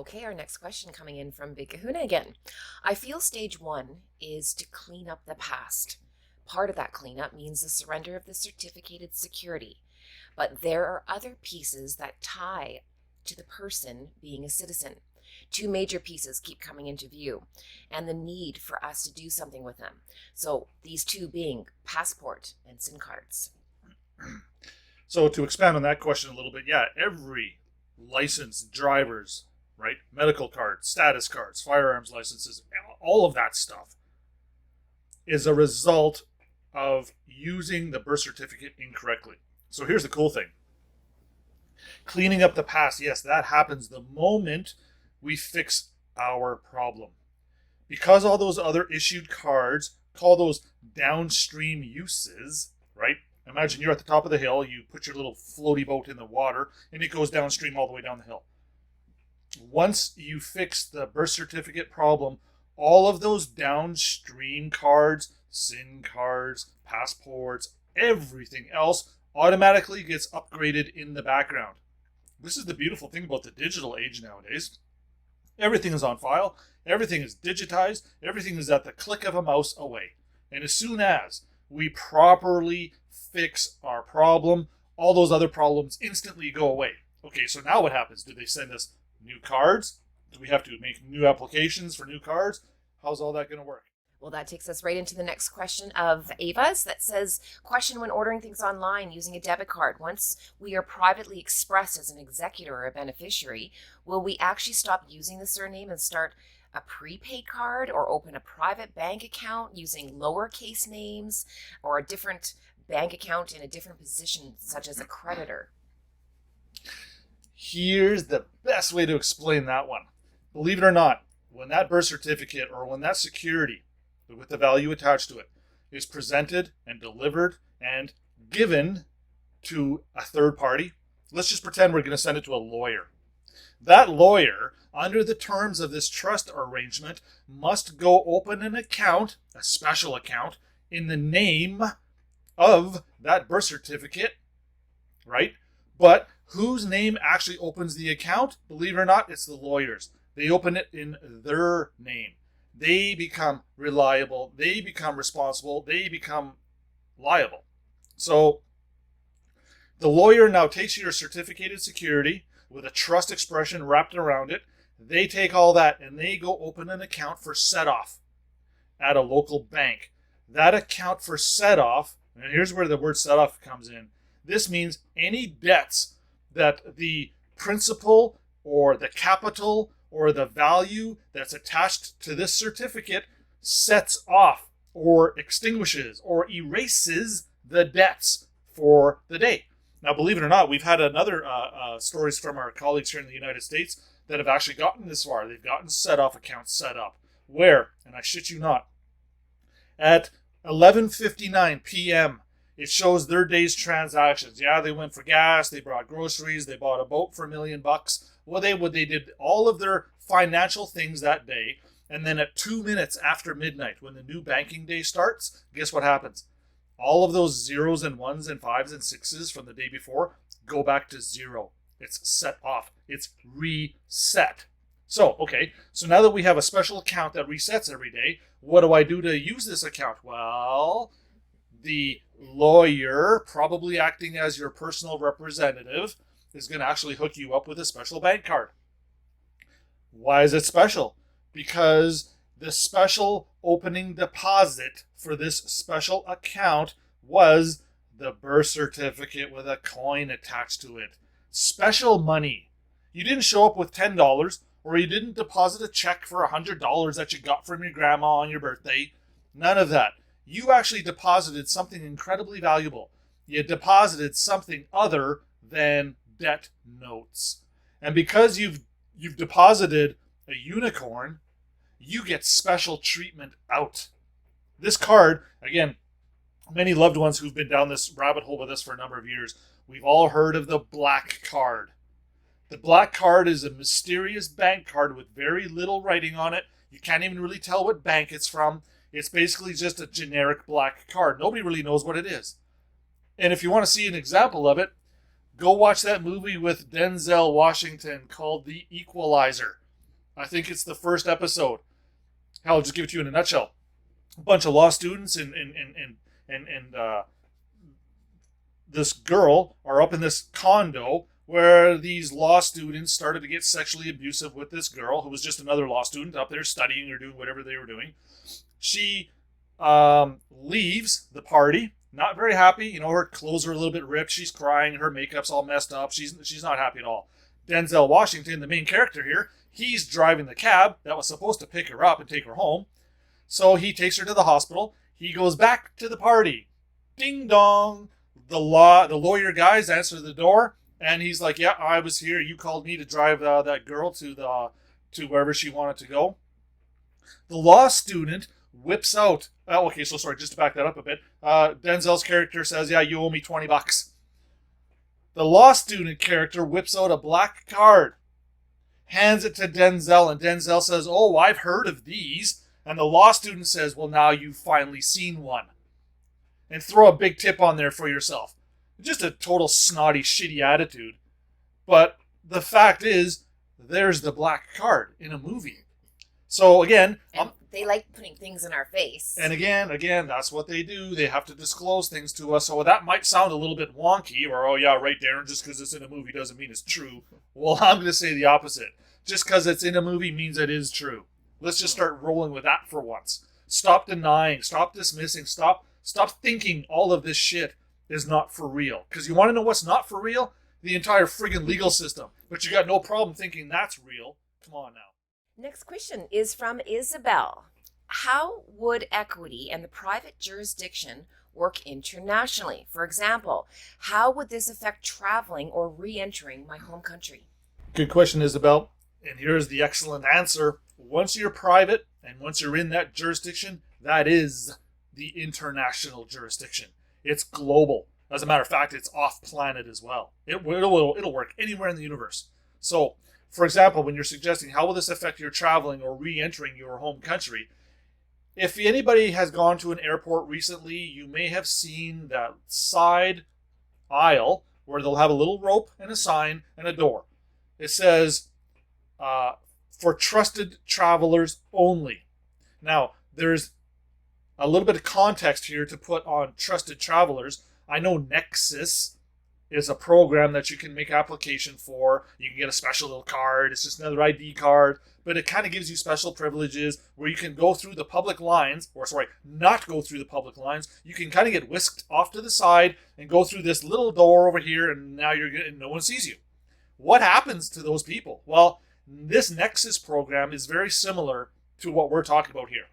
Okay, our next question coming in from Big Kahuna again. I feel stage 1 is to clean up the past. Part of that cleanup means the surrender of the certificated security. But there are other pieces that tie to the person being a citizen. Two major pieces keep coming into view, and the need for us to do something with them. So these two being passport and SIM cards. So to expand on that question a little bit, yeah, every licensed drivers, right, medical cards, status cards, firearms licenses, all of that stuff is a result of using the birth certificate incorrectly. So here's the cool thing. Cleaning up the past, yes, that happens the moment we fix our problem. Because all those other issued cards, call those downstream uses, right? Imagine you're at the top of the hill, you put your little floaty boat in the water, and it goes downstream all the way down the hill. Once you fix the birth certificate problem, all of those downstream cards, SIM cards, passports, everything else automatically gets upgraded in the background. This is the beautiful thing about the digital age nowadays. Everything is on file, everything is digitized, everything is at the click of a mouse away. And as soon as we properly fix our problem, all those other problems instantly go away. Okay, so now what happens? Do they send us new cards? Do we have to make new applications for new cards? How's all that going to work? Well, that takes us right into the next question of Ava's that says, question when ordering things online using a debit card. Once we are privately expressed as an executor or a beneficiary, will we actually stop using the surname and start a prepaid card or open a private bank account using lowercase names or a different bank account in a different position, such as a creditor? Here's the best way to explain that one. Believe it or not, when that birth certificate or when that security with the value attached to it is presented and delivered and given to a third party, let's just pretend we're going to send it to a lawyer. That lawyer, under the terms of this trust arrangement, must go open an account, a special account, in the name of that birth certificate, right? But whose name actually opens the account? Believe it or not, it's the lawyers. They open it in their name. They become reliable. They become responsible. They become liable. So the lawyer now takes your certificated security with a trust expression wrapped around it. They take all that and they go open an account for set-off at a local bank. That account for set-off, and here's where the word set-off comes in. This means any debts that the principal or the capital or the value that's attached to this certificate sets off or extinguishes or erases the debts for the day. Now, believe it or not, we've had another stories from our colleagues here in the United States that have actually gotten this far. They've gotten set-off accounts set up where, and I shit you not, at 11:59 p.m., it shows their day's transactions. Yeah, they went for gas, they brought groceries, they bought a boat for $1 million. Well, they did all of their financial things that day, and then at 2 minutes after midnight, when the new banking day starts, guess what happens? All of those zeros and ones and fives and sixes from the day before go back to zero. It's set off. It's reset. So now that we have a special account that resets every day, what do I do to use this account? Well, the lawyer, probably acting as your personal representative, is going to actually hook you up with a special bank card. Why is it special? Because the special opening deposit for this special account was the birth certificate with a coin attached to it. Special money. You didn't show up with $10 or you didn't deposit a check for $100 that you got from your grandma on your birthday. None of that. You actually deposited something incredibly valuable. You deposited something other than debt notes. And because you've deposited a unicorn, you get special treatment out. This card, again, many loved ones who've been down this rabbit hole with us for a number of years, we've all heard of the black card. The black card is a mysterious bank card with very little writing on it. You can't even really tell what bank it's from. It's basically just a generic black card. Nobody really knows what it is. And if you want to see an example of it, go watch that movie with Denzel Washington called The Equalizer. I think it's the first episode. Hell, I'll just give it to you in a nutshell. A bunch of law students and this girl are up in this condo where these law students started to get sexually abusive with this girl who was just another law student up there studying or doing whatever they were doing. She leaves the party, not very happy. You know, her clothes are a little bit ripped. She's crying. Her makeup's all messed up. She's not happy at all. Denzel Washington, the main character here, he's driving the cab that was supposed to pick her up and take her home. So he takes her to the hospital. He goes back to the party. Ding dong. The lawyer guys answer the door. And he's like, yeah, I was here. You called me to drive that girl to wherever she wanted to go. The law student whips out. Okay, so sorry, just to back that up a bit. Denzel's character says, yeah, you owe me $20. The law student character whips out a black card, hands it to Denzel, and Denzel says, oh, I've heard of these. And the law student says, well, now you've finally seen one. And throw a big tip on there for yourself. Just a total snotty, shitty attitude. But the fact is, there's the black card in a movie. So again... they like putting things in our face. And again, that's what they do. They have to disclose things to us. So that might sound a little bit wonky, or, oh yeah, right, Darren, just because it's in a movie doesn't mean it's true. Well, I'm going to say the opposite. Just because it's in a movie means it is true. Let's just start rolling with that for once. Stop denying, stop dismissing, stop thinking all of this shit is not for real. Because you want to know what's not for real? The entire friggin' legal system. But you got no problem thinking that's real. Come on now. Next question is from Isabel. How would equity and the private jurisdiction work internationally? For example, how would this affect traveling or re-entering my home country? Good question, Isabel. And here's the excellent answer. Once you're private and once you're in that jurisdiction, that is the international jurisdiction. It's global. As a matter of fact, it's off planet as well. It'll work anywhere in the universe. So, for example, when you're suggesting how will this affect your traveling or re-entering your home country, if anybody has gone to an airport recently, you may have seen that side aisle where they'll have a little rope and a sign and a door. It says, for trusted travelers only. Now, there's a little bit of context here to put on trusted travelers. I know Nexus is a program that you can make application for. You can get a special little card. It's just another ID card, but it kind of gives you special privileges where you can go through the public lines, not go through the public lines. You can kind of get whisked off to the side and go through this little door over here, and now no one sees you. What happens to those people? Well, this Nexus program is very similar to what we're talking about here.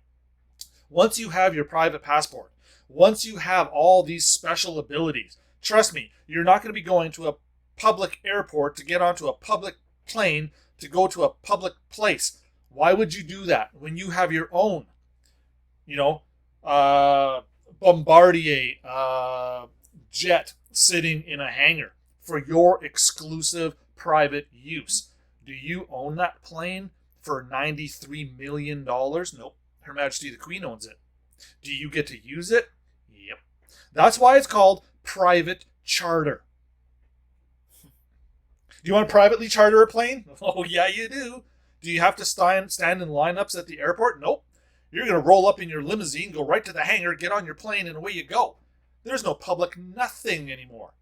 Once you have your private passport, once you have all these special abilities, trust me, you're not going to be going to a public airport to get onto a public plane to go to a public place. Why would you do that when you have your own, Bombardier jet sitting in a hangar for your exclusive private use? Do you own that plane for $93 million? Nope. Her Majesty the Queen owns it. Do you get to use it? Yep. That's why it's called private charter. Do you want to privately charter a plane? Oh, yeah, you do. Do you have to stand in lineups at the airport? Nope. You're going to roll up in your limousine, go right to the hangar, get on your plane, and away you go. There's no public nothing anymore.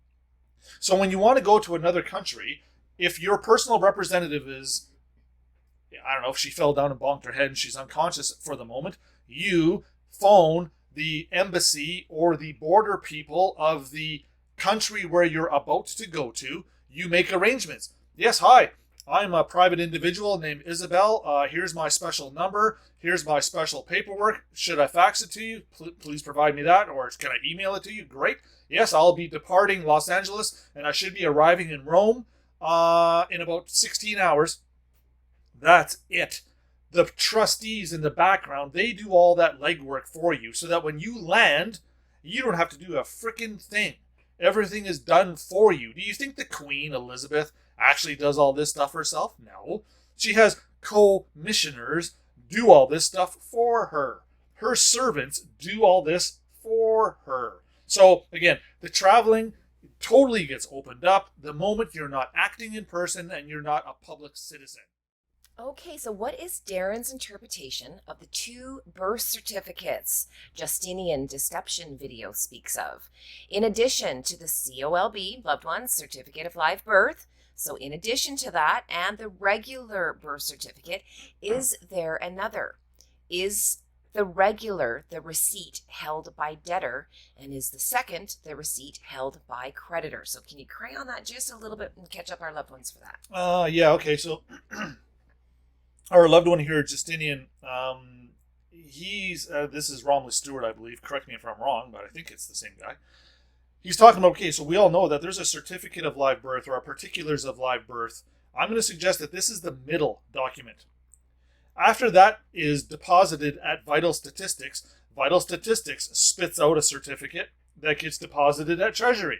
So when you want to go to another country, if your personal representative is, I don't know, if she fell down and bonked her head and she's unconscious for the moment, you phone the embassy or the border people of the country where you're about to go to. You make arrangements. Yes, hi, I'm a private individual named Isabel. Here's my special number. Here's my special paperwork. Should I fax it to you? Please provide me that. Or can I email it to you? Great. Yes, I'll be departing Los Angeles and I should be arriving in Rome in about 16 hours. That's it. The trustees in the background, they do all that legwork for you so that when you land, you don't have to do a frickin' thing. Everything is done for you. Do you think the Queen Elizabeth actually does all this stuff herself? No. She has commissioners do all this stuff for her. Her servants do all this for her. So, again, the traveling totally gets opened up the moment you're not acting in person and you're not a public citizen. Okay, so what is Darren's interpretation of the 2 birth certificates Justinian deception video speaks of? In addition to the COLB, loved ones, certificate of live birth, so in addition to that and the regular birth certificate, is there another? Is the regular the receipt held by debtor, and is the second the receipt held by creditor? So can you crayon that just a little bit and catch up our loved ones for that? Yeah, okay, so our loved one here, Justinian, he's, this is Romulus Stewart, I believe. Correct me if I'm wrong, but I think it's the same guy. He's talking about, okay, so we all know that there's a certificate of live birth or a particulars of live birth. I'm going to suggest that this is the middle document. After that is deposited at Vital Statistics spits out a certificate that gets deposited at Treasury.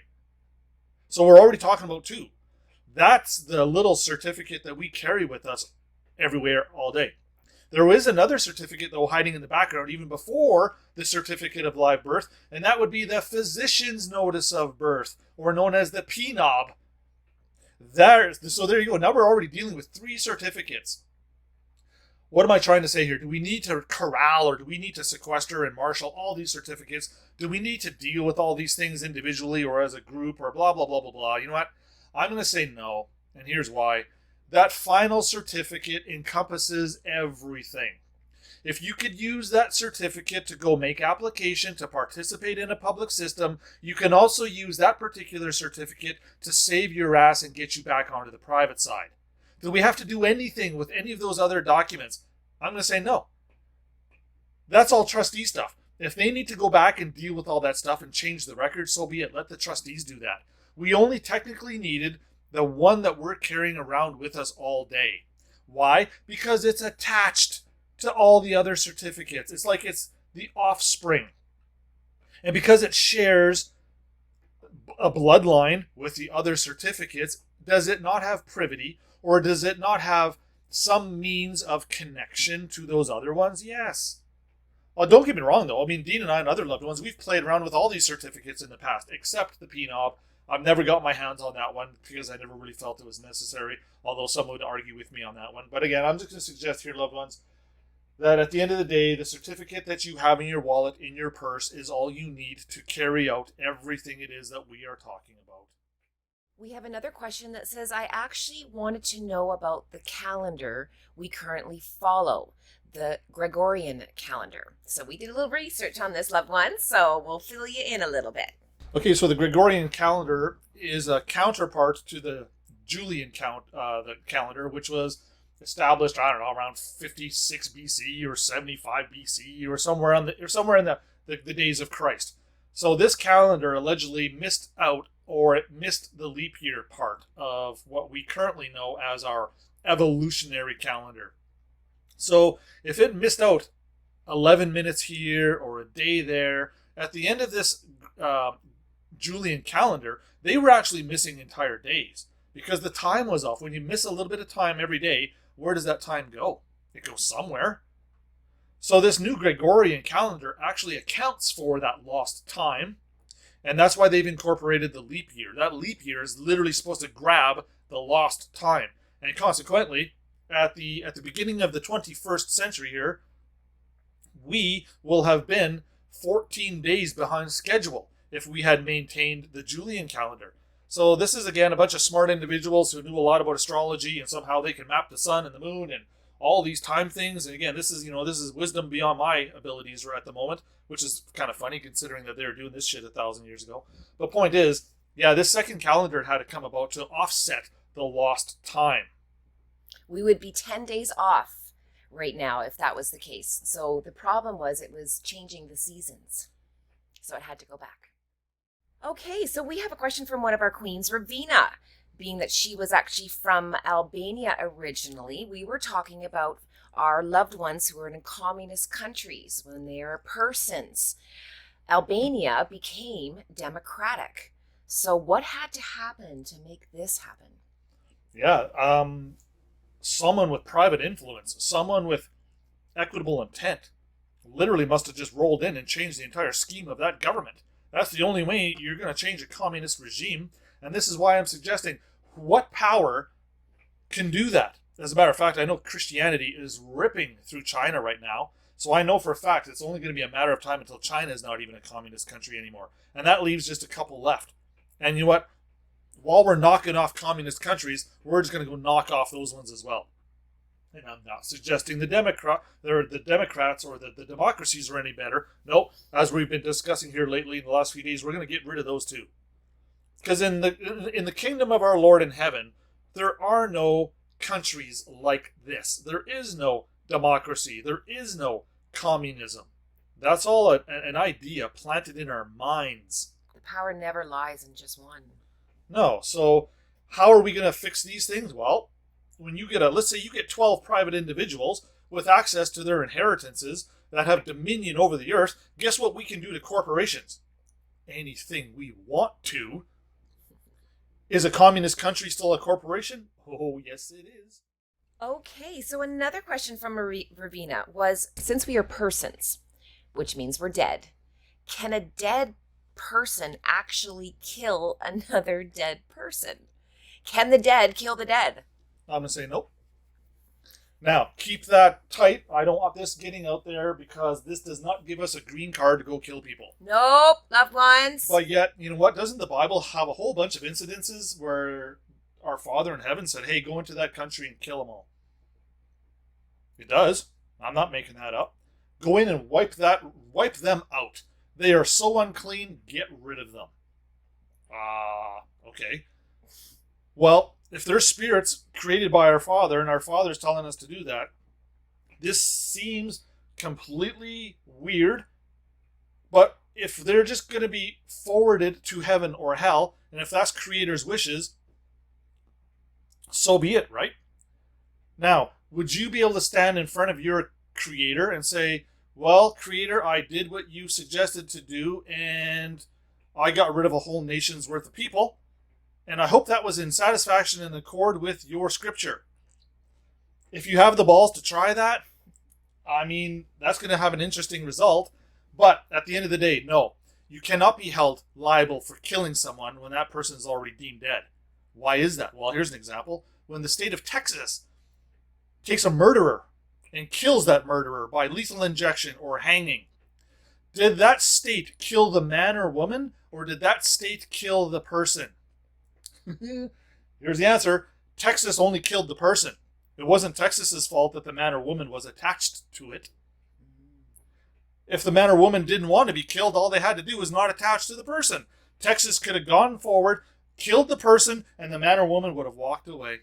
So we're already talking about 2. That's the little certificate that we carry with us everywhere all day. There is another certificate, though, hiding in the background even before the certificate of live birth, and that would be the physician's notice of birth, or known as the PNOB. So there you go. Now we're already dealing with 3 certificates. What am I trying to say here? Do we need to corral, or do we need to sequester and marshal all these certificates? Do we need to deal with all these things individually or as a group, or blah, blah, blah, blah, blah? You know what? I'm going to say no, and here's why. That final certificate encompasses everything. If you could use that certificate to go make application to participate in a public system, you can also use that particular certificate to save your ass and get you back onto the private side. Do we have to do anything with any of those other documents? I'm going to say no. That's all trustee stuff. If they need to go back and deal with all that stuff and change the record, so be it. Let the trustees do that. We only technically needed the one that we're carrying around with us all day. Why? Because it's attached to all the other certificates. It's like it's the offspring. And because it shares a bloodline with the other certificates, does it not have privity, or does it not have some means of connection to those other ones? Yes. Well, don't get me wrong, though. I mean, Dean and I and other loved ones, we've played around with all these certificates in the past, except the PNOB. I've never got my hands on that one because I never really felt it was necessary, although some would argue with me on that one. But again, I'm just going to suggest here, loved ones, that at the end of the day, the certificate that you have in your wallet, in your purse, is all you need to carry out everything it is that we are talking about. We have another question that says, I actually wanted to know about the calendar we currently follow, the Gregorian calendar. So we did a little research on this, loved ones, so we'll fill you in a little bit. Okay, so the Gregorian calendar is a counterpart to the Julian the calendar, which was established, I don't know, around 56 BC or 75 BC or somewhere in the days of Christ. So this calendar allegedly missed out, or it missed the leap year part of what we currently know as our evolutionary calendar. So if it missed out 11 minutes here or a day there, at the end of this Julian calendar, they were actually missing entire days because the time was off. When you miss a little bit of time every day, where does that time go? It goes somewhere. So this new Gregorian calendar actually accounts for that lost time, and that's why they've incorporated the leap year. That leap year is literally supposed to grab the lost time, and consequently, at the beginning of the 21st century here, we will have been 14 days behind schedule if we had maintained the Julian calendar. So this is, again, a bunch of smart individuals who knew a lot about astrology, and somehow they can map the sun and the moon and all these time things. And again, this is wisdom beyond my abilities right at the moment, which is kind of funny considering that they were doing this shit 1,000 years ago. But point is, yeah, this second calendar had to come about to offset the lost time. We would be 10 days off right now if that was the case. So the problem was it was changing the seasons. So it had to go back. Okay, so we have a question from one of our queens, Ravina. Being that she was actually from Albania originally, we were talking about our loved ones who are in communist countries when they are persons. Albania became democratic. So what had to happen to make this happen? Yeah, someone with private influence, someone with equitable intent, literally must have just rolled in and changed the entire scheme of that government. That's the only way you're going to change a communist regime. And this is why I'm suggesting, what power can do that? As a matter of fact, I know Christianity is ripping through China right now. So I know for a fact it's only going to be a matter of time until China is not even a communist country anymore. And that leaves just a couple left. And you know what? While we're knocking off communist countries, we're just going to go knock off those ones as well. And I'm not suggesting the Democrats or the democracies are any better. No, as we've been discussing here lately in the last few days, we're going to get rid of those too. Because in the kingdom of our Lord in heaven, there are no countries like this. There is no democracy. There is no communism. That's all an idea planted in our minds. The power never lies in just one. No. So how are we going to fix these things? Well, when you get let's say you get 12 private individuals with access to their inheritances that have dominion over the earth, guess what we can do to corporations? Anything we want to. Is a communist country still a corporation? Oh, yes, it is. Okay, so another question from Ravina was, since we are persons, which means we're dead, can a dead person actually kill another dead person? Can the dead kill the dead? I'm going to say nope. Now, keep that tight. I don't want this getting out there because this does not give us a green card to go kill people. Nope, loved ones. But yet, you know what? Doesn't the Bible have a whole bunch of incidences where our Father in heaven said, hey, go into that country and kill them all? It does. I'm not making that up. Go in and wipe them out. They are so unclean, get rid of them. Okay. Well, if they're spirits created by our Father, and our Father's telling us to do that, this seems completely weird. But if they're just going to be forwarded to heaven or hell, and if that's Creator's wishes, so be it, right? Now, would you be able to stand in front of your Creator and say, well, Creator, I did what you suggested to do, and I got rid of a whole nation's worth of people, and I hope that was in satisfaction and accord with your scripture. If you have the balls to try that, I mean, that's going to have an interesting result, but at the end of the day, no. You cannot be held liable for killing someone when that person is already deemed dead. Why is that? Well, here's an example. When the state of Texas takes a murderer and kills that murderer by lethal injection or hanging, did that state kill the man or woman, or did that state kill the person? Here's the answer. Texas only killed the person. It wasn't Texas's fault that the man or woman was attached to it. If the man or woman didn't want to be killed, all they had to do was not attach to the person. Texas could have gone forward, killed the person, and the man or woman would have walked away.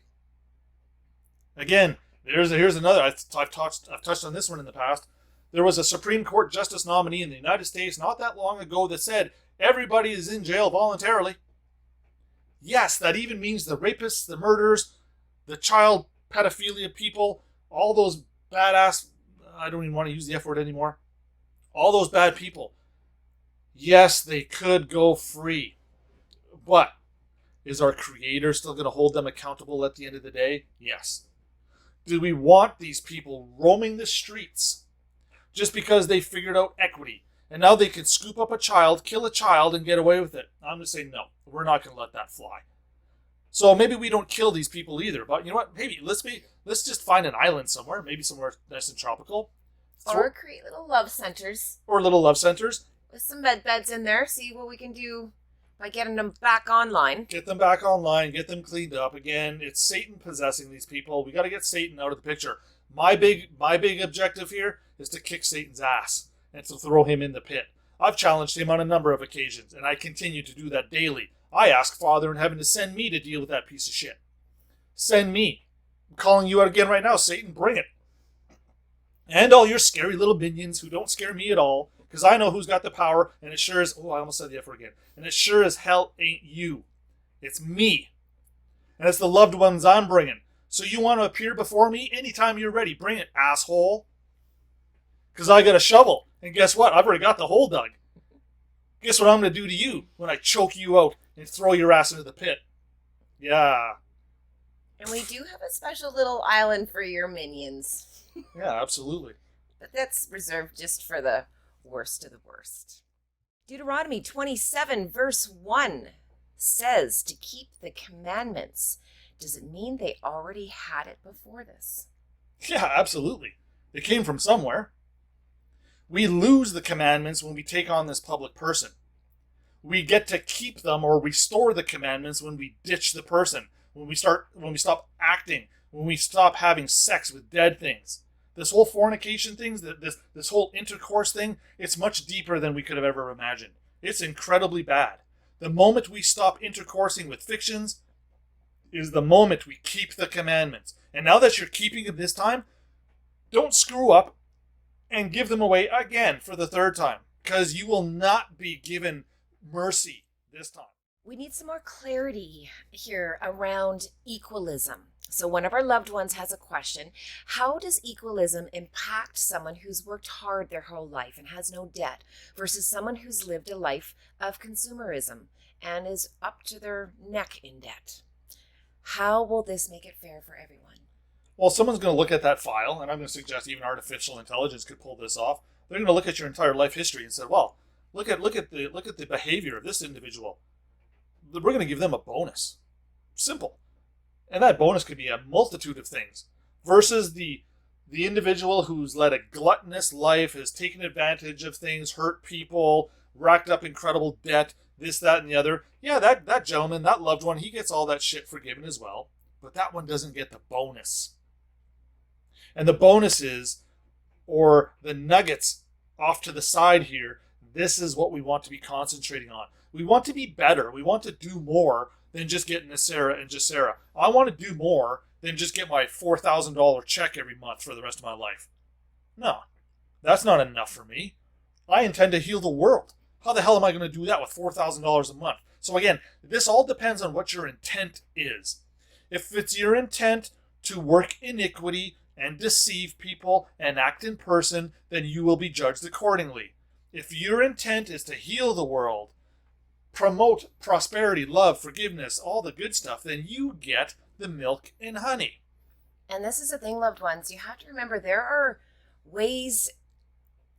Again, here's another. I've touched on this one in the past. There was a Supreme Court justice nominee in the United States not that long ago that said everybody is in jail voluntarily. Yes, that even means the rapists, the murderers, the child pedophilia people, all those badass, I don't even want to use the F word anymore, all those bad people. Yes, they could go free. But is our Creator still going to hold them accountable at the end of the day? Yes. Do we want these people roaming the streets just because they figured out equity? And now they can scoop up a child, kill a child, and get away with it. I'm going to say no. We're not going to let that fly. So maybe we don't kill these people either. But you know what? Maybe let's just find an island somewhere. Maybe somewhere nice and tropical. Or create little love centers. Or little love centers. With some beds in there. See what we can do by getting them back online. Get them back online. Get them cleaned up. Again, it's Satan possessing these people. We got to get Satan out of the picture. My big objective here is to kick Satan's ass and to throw him in the pit. I've challenged him on a number of occasions, and I continue to do that daily. I ask Father in heaven to send me to deal with that piece of shit. Send me. I'm calling you out again right now, Satan. Bring it. And all your scary little minions who don't scare me at all, because I know who's got the power, and it sure is... Oh, I almost said the F word again. And it sure as hell ain't you. It's me. And it's the loved ones I'm bringing. So you want to appear before me? Anytime you're ready, bring it, asshole. Because I got a shovel. And guess what? I've already got the hole dug. Guess what I'm going to do to you when I choke you out and throw your ass into the pit? Yeah. And we do have a special little island for your minions. Yeah, absolutely. But that's reserved just for the worst of the worst. Deuteronomy 27 verse 1 says to keep the commandments, does it mean they already had it before this? Yeah, absolutely. They came from somewhere. We lose the commandments when we take on this public person. We get to keep them or restore the commandments when we ditch the person, when we stop acting, when we stop having sex with dead things. This whole fornication thing, this whole intercourse thing, it's much deeper than we could have ever imagined. It's incredibly bad. The moment we stop intercoursing with fictions is the moment we keep the commandments. And now that you're keeping them this time, don't screw up and give them away again for the third time, because you will not be given mercy this time. We need some more clarity here around equalism. So one of our loved ones has a question. How does equalism impact someone who's worked hard their whole life and has no debt versus someone who's lived a life of consumerism and is up to their neck in debt? How will this make it fair for everyone? Well, someone's going to look at that file, and I'm going to suggest even artificial intelligence could pull this off. They're going to look at your entire life history and say, well, look at the behavior of this individual. We're going to give them a bonus. Simple. And that bonus could be a multitude of things. Versus the individual who's led a gluttonous life, has taken advantage of things, hurt people, racked up incredible debt, this, that, and the other. Yeah, that gentleman, that loved one, he gets all that shit forgiven as well. But that one doesn't get the bonus. And the bonuses, or the nuggets off to the side here, this is what we want to be concentrating on. We want to be better. We want to do more than just get Nasera and Jacera. I want to do more than just get my $4,000 check every month for the rest of my life. No, that's not enough for me. I intend to heal the world. How the hell am I going to do that with $4,000 a month? So again, this all depends on what your intent is. If it's your intent to work iniquity and deceive people and act in person, then you will be judged accordingly. If your intent is to heal the world, promote prosperity, love, forgiveness, all the good stuff, then you get the milk and honey. And this is the thing, loved ones. You have to remember there are ways,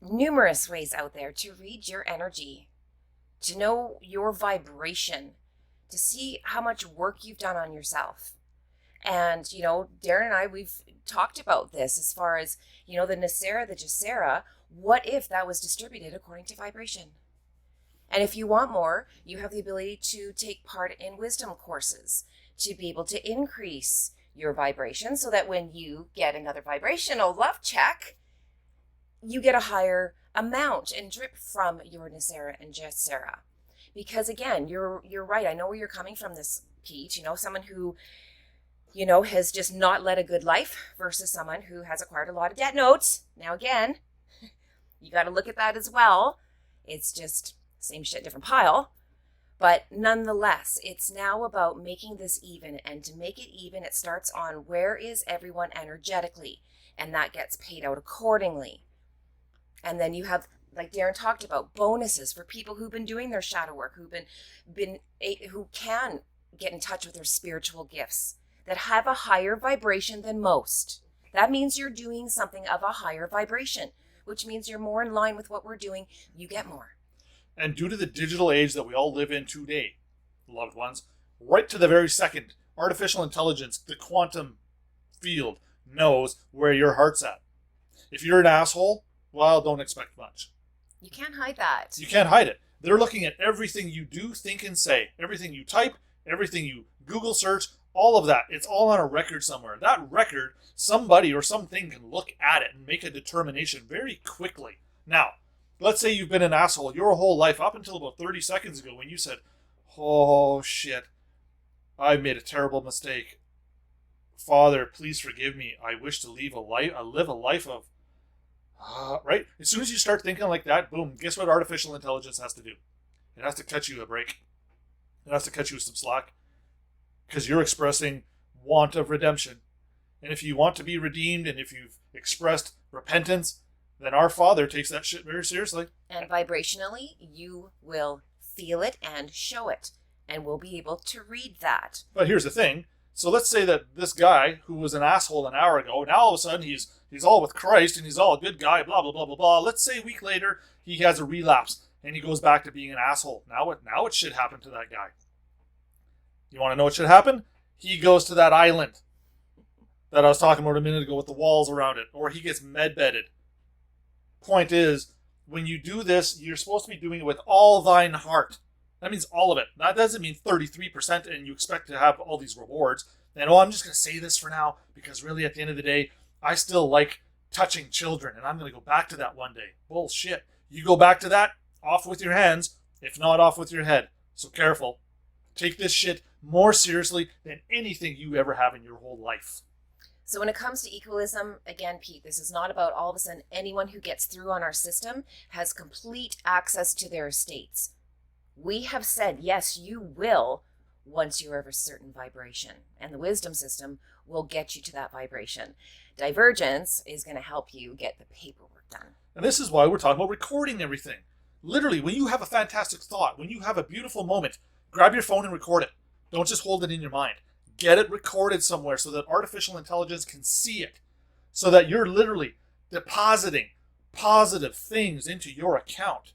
numerous ways out there to read your energy, to know your vibration, to see how much work you've done on yourself. And, Darren and I, we've talked about this as far as, the Nasera, the Jacera. What if that was distributed according to vibration? And if you want more, you have the ability to take part in wisdom courses to be able to increase your vibration so that when you get another vibrational love check, you get a higher amount and drip from your Nasera and Jacera. Because again, you're right. I know where you're coming from this, Pete. Someone who has just not led a good life versus someone who has acquired a lot of debt notes. Now, again, you got to look at that as well. It's just same shit, different pile. But nonetheless, it's now about making this even. And to make it even, it starts on where is everyone energetically? And that gets paid out accordingly. And then you have, like Darren talked about, bonuses for people who've been doing their shadow work, who can get in touch with their spiritual gifts, that have a higher vibration than most. That means you're doing something of a higher vibration, which means you're more in line with what we're doing. You get more. And due to the digital age that we all live in today, loved ones, right to the very second, artificial intelligence, the quantum field, knows where your heart's at. If you're an asshole, well, don't expect much. You can't hide that. You can't hide it. They're looking at everything you do, think, and say. Everything you type, everything you Google search, all of that. It's all on a record somewhere. That record, somebody or something can look at it and make a determination very quickly. Now, let's say you've been an asshole your whole life up until about 30 seconds ago when you said, oh shit, I made a terrible mistake. Father, please forgive me. I wish to live a life of, right? As soon as you start thinking like that, boom, guess what artificial intelligence has to do? It has to cut you a break. It has to cut you some slack. Because you're expressing want of redemption. And if you want to be redeemed, and if you've expressed repentance, then our Father takes that shit very seriously. And vibrationally, you will feel it and show it. And we'll be able to read that. But here's the thing. So let's say that this guy, who was an asshole an hour ago, now all of a sudden he's all with Christ, and he's all a good guy, blah, blah, blah, blah, blah. Let's say a week later, he has a relapse, and he goes back to being an asshole. Now what should happen to that guy? You want to know what should happen? he goes to that island that I was talking about a minute ago with the walls around it, or he gets med-bedded. Point is, when you do this, you're supposed to be doing it with all thine heart. That means all of it. That doesn't mean 33% and you expect to have all these rewards. And, I'm just going to say this for now because really at the end of the day, I still like touching children and I'm going to go back to that one day. Bullshit. You go back to that, off with your hands, if not off with your head. So careful. Take this shit more seriously than anything you ever have in your whole life. So when it comes to equalism, again, Pete, this is not about all of a sudden anyone who gets through on our system has complete access to their estates. We have said, yes, you will once you're of a certain vibration. And the wisdom system will get you to that vibration. Divergence is going to help you get the paperwork done. And this is why we're talking about recording everything. Literally, when you have a fantastic thought, when you have a beautiful moment, grab your phone and record it. Don't just hold it in your mind. Get it recorded somewhere so that artificial intelligence can see it. So that you're literally depositing positive things into your account.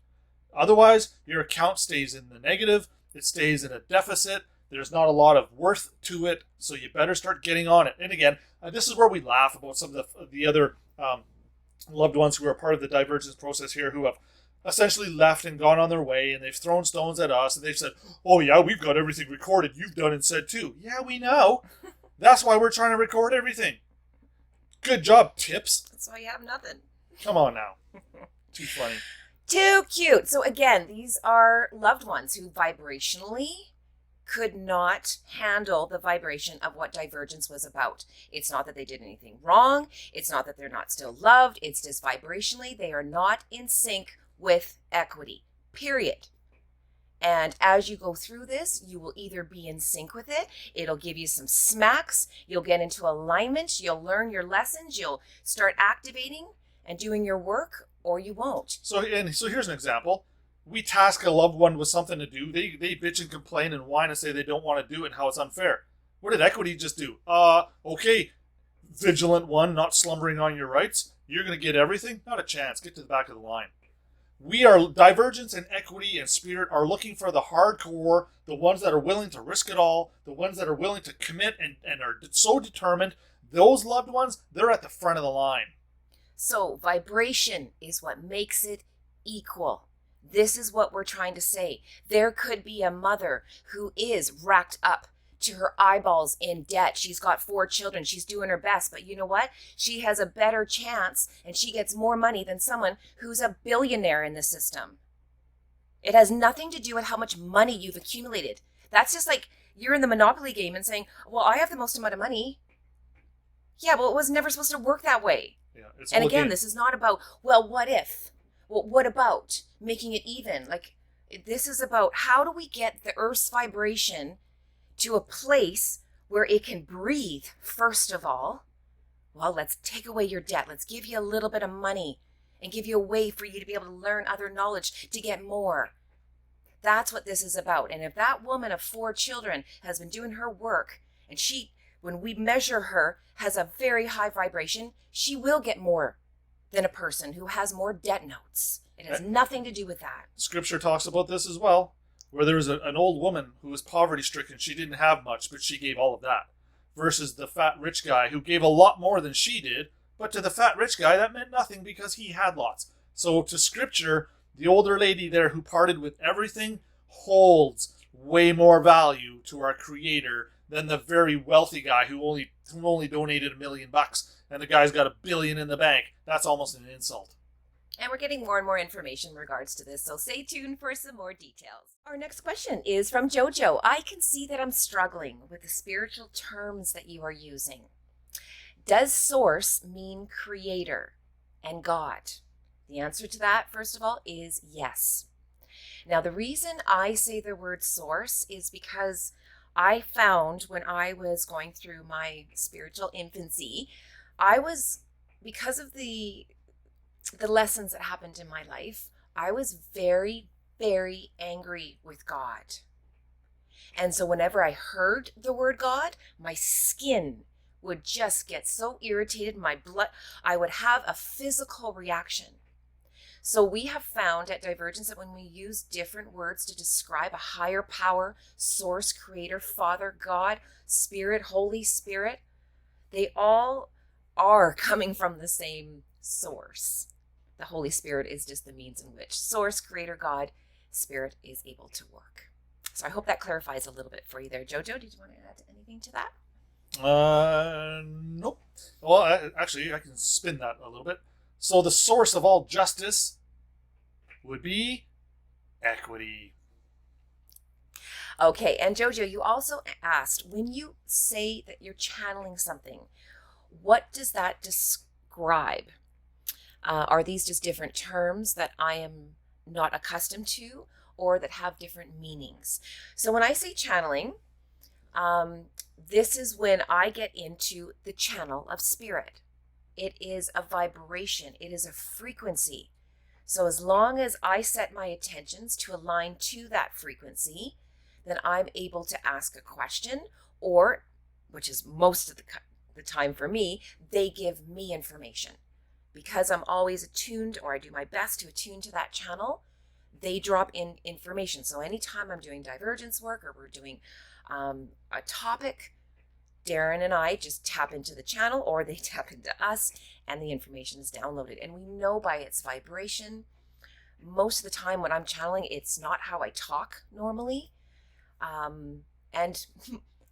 Otherwise, your account stays in the negative. It stays in a deficit. There's not a lot of worth to it. So you better start getting on it. And again, this is where we laugh about some of the other loved ones who are part of the divergence process here who have essentially left and gone on their way, and they've thrown stones at us, and they've said, oh yeah, we've got everything recorded. You've done and said too. Yeah, we know. That's why we're trying to record everything. Good job, Tips. That's why you have nothing. Come on now. Too funny. Too cute. So again, these are loved ones who vibrationally could not handle the vibration of what divergence was about. It's not that they did anything wrong. It's not that they're not still loved. It's just vibrationally, they are not in sync with equity, period. And as you go through this, you will either be in sync with it, it'll give you some smacks, you'll get into alignment, you'll learn your lessons, you'll start activating and doing your work, or you won't. So here's an example. We task a loved one with something to do. They bitch and complain and whine and say they don't want to do it and how it's unfair. What did equity just do? Okay, vigilant one, not slumbering on your rights. You're going to get everything? Not a chance. Get to the back of the line. We are, divergence and equity and spirit are looking for the hardcore, the ones that are willing to risk it all, the ones that are willing to commit and are so determined. Those loved ones, they're at the front of the line. So vibration is what makes it equal. This is what we're trying to say. There could be a mother who is racked up to her eyeballs in debt. She's got 4 children. She's doing her best. But you know what? She has a better chance and she gets more money than someone who's a billionaire in the system. It has nothing to do with how much money you've accumulated. That's just like you're in the Monopoly game and saying, well, I have the most amount of money. Yeah, well, it was never supposed to work that way. Yeah, and again, this is not about, well, what if? Well, what about making it even? Like, this is about how do we get the Earth's vibration to a place where it can breathe, first of all. Well, let's take away your debt. Let's give you a little bit of money and give you a way for you to be able to learn other knowledge to get more. That's what this is about. And if that woman of 4 children has been doing her work and she, when we measure her, has a very high vibration, she will get more than a person who has more debt notes. It has nothing to do with that. Scripture talks about this as well, where there was an old woman who was poverty-stricken. She didn't have much, but she gave all of that. Versus the fat rich guy who gave a lot more than she did, but to the fat rich guy, that meant nothing because he had lots. So to Scripture, the older lady there who parted with everything holds way more value to our Creator than the very wealthy guy who only donated $1 million and the guy's got $1 billion in the bank. That's almost an insult. And we're getting more and more information in regards to this, so stay tuned for some more details. Our next question is from Jojo. I can see that I'm struggling with the spiritual terms that you are using. Does source mean creator and God? The answer to that, first of all, is yes. Now, the reason I say the word source is because I found when I was going through my spiritual infancy, because of the lessons that happened in my life, I was very, very angry with God. And so whenever I heard the word God, my skin would just get so irritated, my blood, I would have a physical reaction. So we have found at Divergence that when we use different words to describe a higher power, source, creator, Father, God, Spirit, Holy Spirit, they all are coming from the same source. The Holy Spirit is just the means in which source, creator, God, Spirit is able to work. So I hope that clarifies a little bit for you there. Jojo, did you want to add anything to that? Nope. Well, actually, I can spin that a little bit. So the source of all justice would be equity. Okay, and Jojo, you also asked, when you say that you're channeling something, what does that describe? Are these just different terms that I am not accustomed to or that have different meanings? So when I say channeling, this is when I get into the channel of spirit. It is a vibration. It is a frequency. So as long as I set my attentions to align to that frequency, then I'm able to ask a question, or, which is most of the time for me, they give me information. Because I'm always attuned, or I do my best to attune to that channel, they drop in information. So anytime I'm doing divergence work or we're doing a topic, Darren and I just tap into the channel, or they tap into us, and the information is downloaded. And we know by its vibration. Most of the time when I'm channeling, it's not how I talk normally. And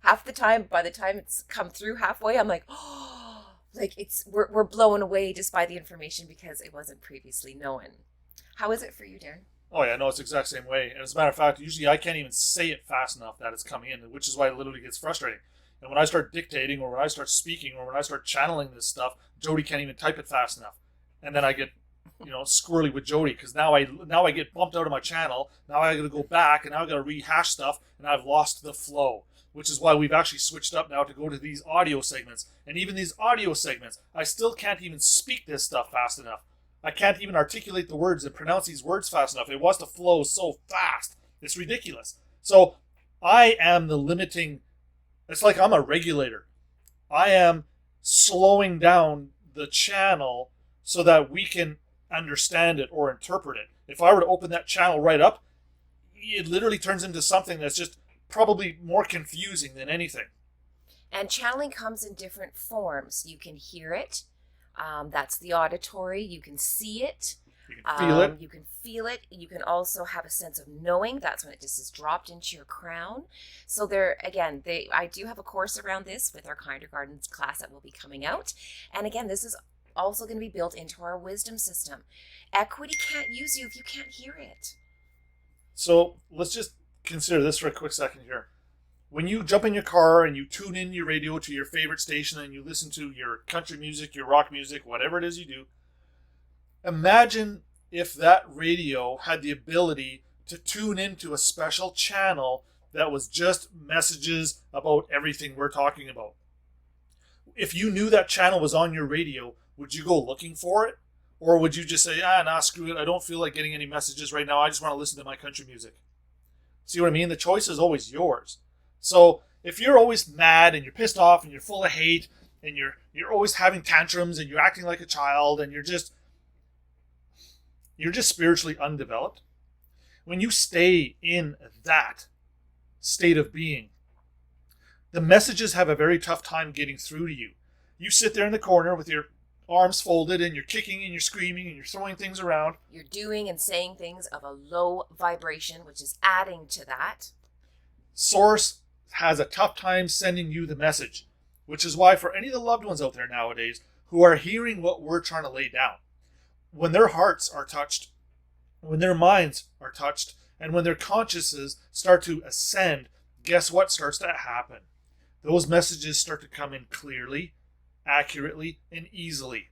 half the time, by the time it's come through halfway, I'm like, oh, like we're blown away just by the information because it wasn't previously known. How is it for you, Darren? Oh yeah, no, it's the exact same way. And as a matter of fact, usually I can't even say it fast enough that it's coming in, which is why it literally gets frustrating. And when I start dictating, or when I start speaking, or when I start channeling this stuff, Jody can't even type it fast enough. And then I get, squirrely with Jody, because now I get bumped out of my channel. Now I got to go back, and now I got to rehash stuff, and I've lost the flow. Which is why we've actually switched up now to go to these audio segments. And even these audio segments, I still can't even speak this stuff fast enough. I can't even articulate the words and pronounce these words fast enough. It wants to flow so fast. It's ridiculous. So I am the limiting. It's like I'm a regulator. I am slowing down the channel so that we can understand it or interpret it. If I were to open that channel right up, it literally turns into something that's just probably more confusing than anything. And channeling comes in different forms. You can hear it. That's the auditory. You can see it. You can feel it. You can feel it. You can also have a sense of knowing. That's when it just is dropped into your crown. So I do have a course around this with our Kinder Gardens class that will be coming out. And again, this is also going to be built into our wisdom system. Equity can't use you if you can't hear it. So let's just consider this for a quick second here. When you jump in your car and you tune in your radio to your favorite station and you listen to your country music, your rock music, whatever it is you do, imagine if that radio had the ability to tune into a special channel that was just messages about everything we're talking about. If you knew that channel was on your radio, would you go looking for it? Or would you just say, screw it, I don't feel like getting any messages right now, I just want to listen to my country music? See what I mean? The choice is always yours. So if you're always mad and you're pissed off and you're full of hate and you're always having tantrums and you're acting like a child and you're just spiritually undeveloped, when you stay in that state of being, the messages have a very tough time getting through to you. You sit there in the corner with your arms folded and you're kicking and you're screaming and you're throwing things around. You're doing and saying things of a low vibration, which is adding to that. Source has a tough time sending you the message, which is why for any of the loved ones out there nowadays who are hearing what we're trying to lay down, when their hearts are touched, when their minds are touched, and when their consciousnesses start to ascend, guess what starts to happen? Those messages start to come in clearly, accurately, and easily.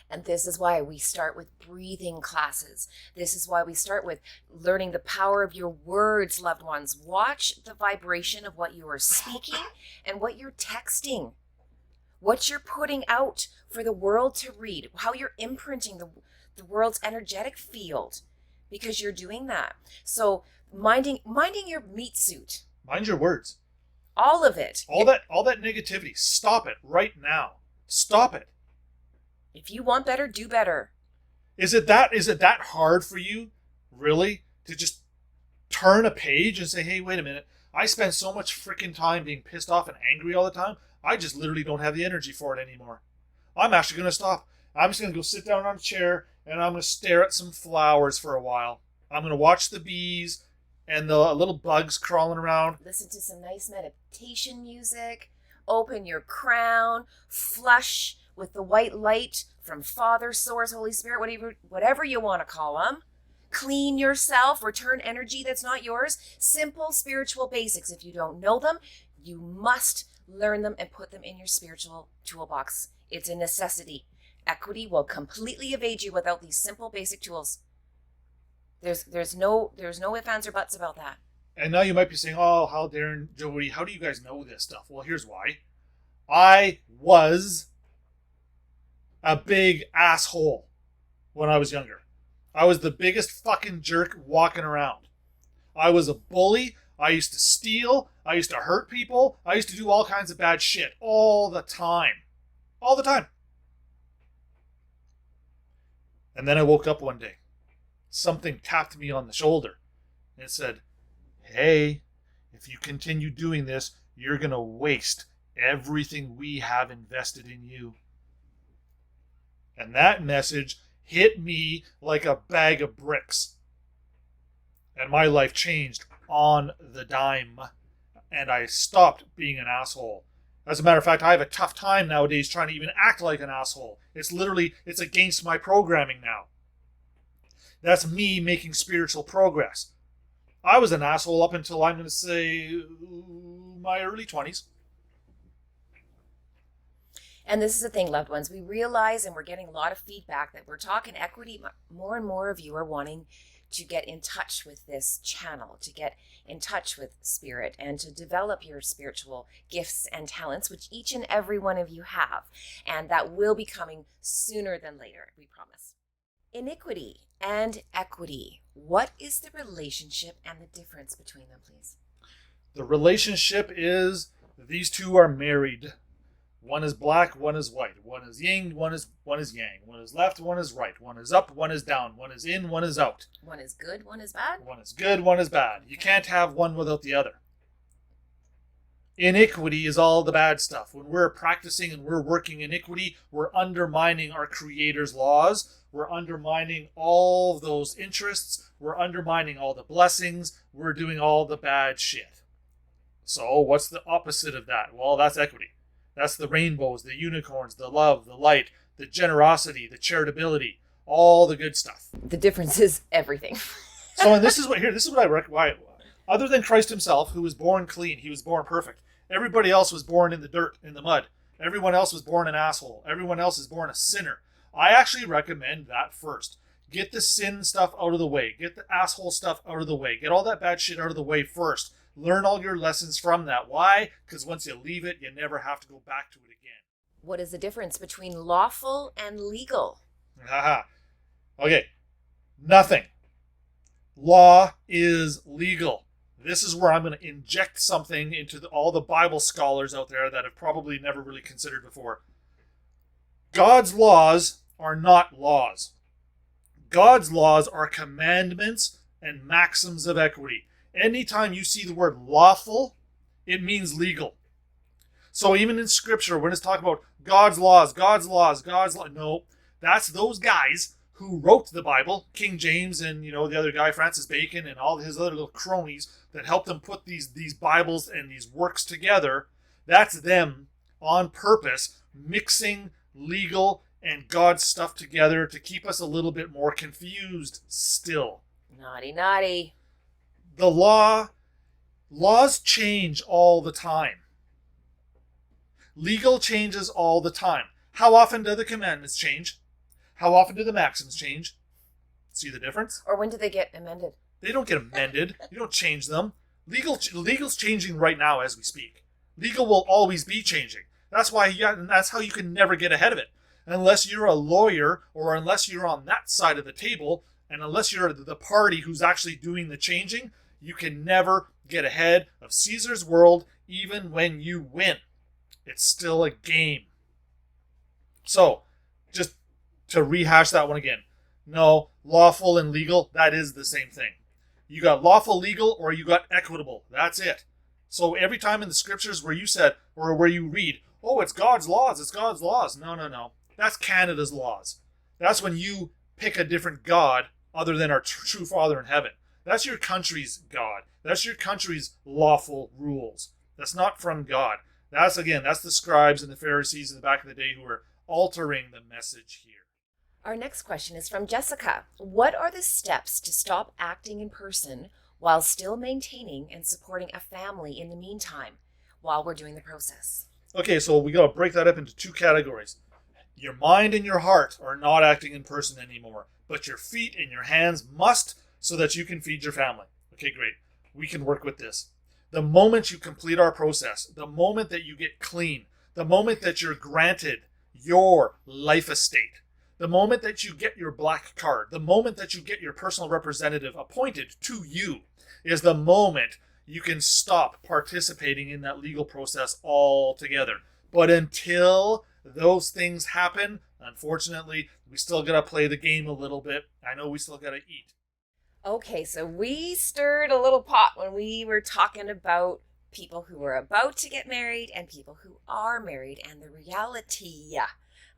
And this is why we start with breathing classes. This is why we start with learning the power of your words, loved ones. Watch the vibration of what you are speaking and what you're texting. What you're putting out for the world to read. How you're imprinting the world's energetic field. Because you're doing that. So minding your meat suit. Mind your words. All of it. All that negativity. Stop it right now. Stop it. If you want better, do better. Is it that hard for you, really, to just turn a page and say, hey, wait a minute, I spend so much freaking time being pissed off and angry all the time, I just literally don't have the energy for it anymore. I'm actually going to stop. I'm just going to go sit down on a chair and I'm going to stare at some flowers for a while. I'm going to watch the bees and the little bugs crawling around. Listen to some nice meditation music. Open your crown. Flush with the white light from Father, Source, Holy Spirit, whatever you want to call them. Clean yourself. Return energy that's not yours. Simple spiritual basics. If you don't know them, you must learn them and put them in your spiritual toolbox. It's a necessity. Equity will completely evade you without these simple basic tools. There's no ifs, ands, or buts about that. And now you might be saying, oh, how Darren, Jody, how do you guys know this stuff? Well, here's why. I was a big asshole when I was younger. I was the biggest fucking jerk walking around. I was a bully. I used to steal. I used to hurt people. I used to do all kinds of bad shit all the time. All the time. And then I woke up one day. Something tapped me on the shoulder. And it said, hey, if you continue doing this, you're going to waste everything we have invested in you. And that message hit me like a bag of bricks. And my life changed on the dime. And I stopped being an asshole. As a matter of fact, I have a tough time nowadays trying to even act like an asshole. It's against my programming now. That's me making spiritual progress. I was an asshole up until, I'm going to say, my early 20s. And this is the thing, loved ones. We realize, and we're getting a lot of feedback, that we're talking equity. More and more of you are wanting to get in touch with this channel, to get in touch with spirit, and to develop your spiritual gifts and talents, which each and every one of you have. And that will be coming sooner than later, we promise. Iniquity and equity. What is the relationship and the difference between them, please? The relationship is these two are married. One is black, one is white. One is yin, one is yang. One is left, one is right. One is up, one is down. One is in, one is out. One is good, one is bad? One is good, one is bad. You can't have one without the other. Iniquity is all the bad stuff. When we're practicing and we're working iniquity, we're undermining our Creator's laws. We're undermining all those interests. We're undermining all the blessings. We're doing all the bad shit. So what's the opposite of that? Well, that's equity. That's the rainbows, the unicorns, the love, the light, the generosity, the charitability, all the good stuff. The difference is everything. So, and this is what I reckon. Other than Christ himself, who was born clean, he was born perfect. Everybody else was born in the dirt, in the mud. Everyone else was born an asshole. Everyone else is born a sinner. I actually recommend that first. Get the sin stuff out of the way. Get the asshole stuff out of the way. Get all that bad shit out of the way first. Learn all your lessons from that. Why? Because once you leave it, you never have to go back to it again. What is the difference between lawful and legal? Haha. Okay. Nothing. Law is legal. This is where I'm going to inject something into all the Bible scholars out there that have probably never really considered before. God's laws are not laws. God's laws are commandments and maxims of equity. Anytime you see the word lawful, it means legal. So even in Scripture, when it's talking about God's laws, no, that's those guys who wrote the Bible, King James and, the other guy, Francis Bacon, and all his other little cronies that helped them put these Bibles and these works together. That's them on purpose mixing legal and God's stuff together to keep us a little bit more confused still. Naughty, naughty. The laws change all the time. Legal changes all the time. How often do the commandments change? How often do the maxims change? See the difference? Or when do they get amended? They don't get amended. You don't change them. Legal's changing right now as we speak. Legal will always be changing. That's why that's how you can never get ahead of it. Unless you're a lawyer or unless you're on that side of the table and unless you're the party who's actually doing the changing, you can never get ahead of Caesar's world even when you win. It's still a game. So, just to rehash that one again. No, lawful and legal, that is the same thing. You got lawful, legal, or you got equitable. That's it. So every time in the scriptures where you said, or where you read, oh, it's God's laws, it's God's laws. No. That's Canada's laws. That's when you pick a different God other than our true Father in heaven. That's your country's God. That's your country's lawful rules. That's not from God. That's the scribes and the Pharisees in the back of the day who were altering the message here. Our next question is from Jessica. What are the steps to stop acting in person while still maintaining and supporting a family in the meantime while we're doing the process? Okay, so we got to break that up into two categories. Your mind and your heart are not acting in person anymore, but your feet and your hands must, so that you can feed your family. Okay, great. We can work with this. The moment you complete our process, the moment that you get clean, the moment that you're granted your life estate, the moment that you get your black card, the moment that you get your personal representative appointed to you, is the moment you can stop participating in that legal process altogether. But until those things happen, unfortunately, we still got to play the game a little bit. I know we still got to eat. Okay, so we stirred a little pot when we were talking about people who are about to get married and people who are married and the reality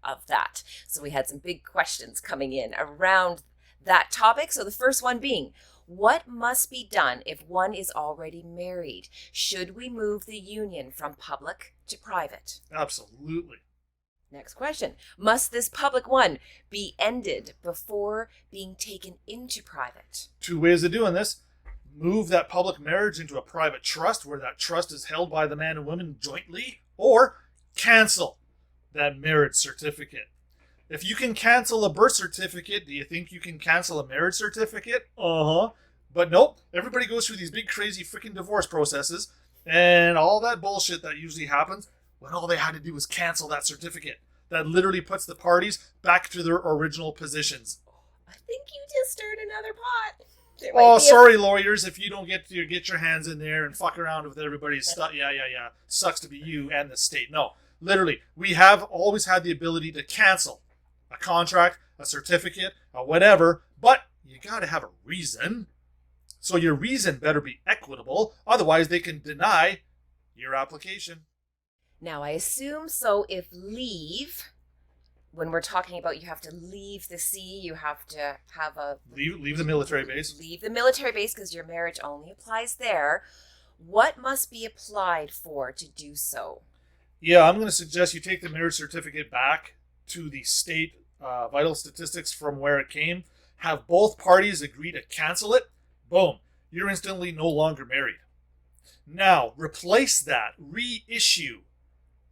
of that. So we had some big questions coming in around that topic. So the first one being, what must be done if one is already married? Should we move the union from public to private? Absolutely. Next question. Must this public one be ended before being taken into private? Two ways of doing this. Move that public marriage into a private trust where that trust is held by the man and woman jointly, or cancel that marriage certificate. If you can cancel a birth certificate, do you think you can cancel a marriage certificate? But nope, everybody goes through these big crazy freaking divorce processes and all that bullshit that usually happens when all they had to do was cancel that certificate. That literally puts the parties back to their original positions. I think you just stirred another pot. Oh, sorry, lawyers, if you don't get your hands in there and fuck around with everybody's stuff. Yeah. Sucks to be you and the state. No, literally, we have always had the ability to cancel a contract, a certificate, or whatever, but you got to have a reason. So your reason better be equitable. Otherwise, they can deny your application. Now, I assume so if leave, when we're talking about you have to leave the sea, you have to have a... Leave the military base. Leave the military base because your marriage only applies there. What must be applied for to do so? Yeah, I'm going to suggest you take the marriage certificate back to the state vital statistics from where it came. Have both parties agree to cancel it. Boom. You're instantly no longer married. Now, replace that. Reissue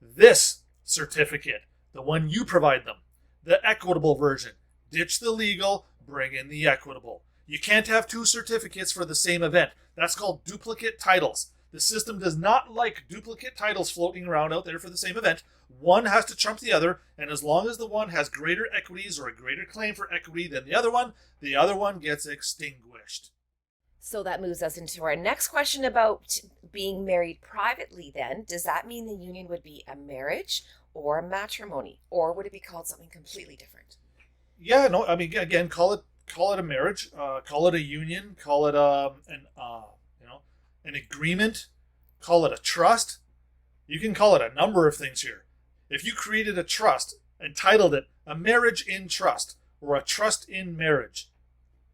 this certificate, the one you provide them, the equitable version. Ditch the legal, bring in the equitable. You can't have two certificates for the same event. That's called duplicate titles. The system does not like duplicate titles floating around out there for the same event. One has to trump the other, and as long as the one has greater equities or a greater claim for equity than the other one gets extinguished. So that moves us into our next question about being married privately then. Does that mean the union would be a marriage or a matrimony? Or would it be called something completely different? Yeah, no, I mean, again, call it a marriage, call it a union, call it an agreement, call it a trust. You can call it a number of things here. If you created a trust and titled it a marriage in trust or a trust in marriage,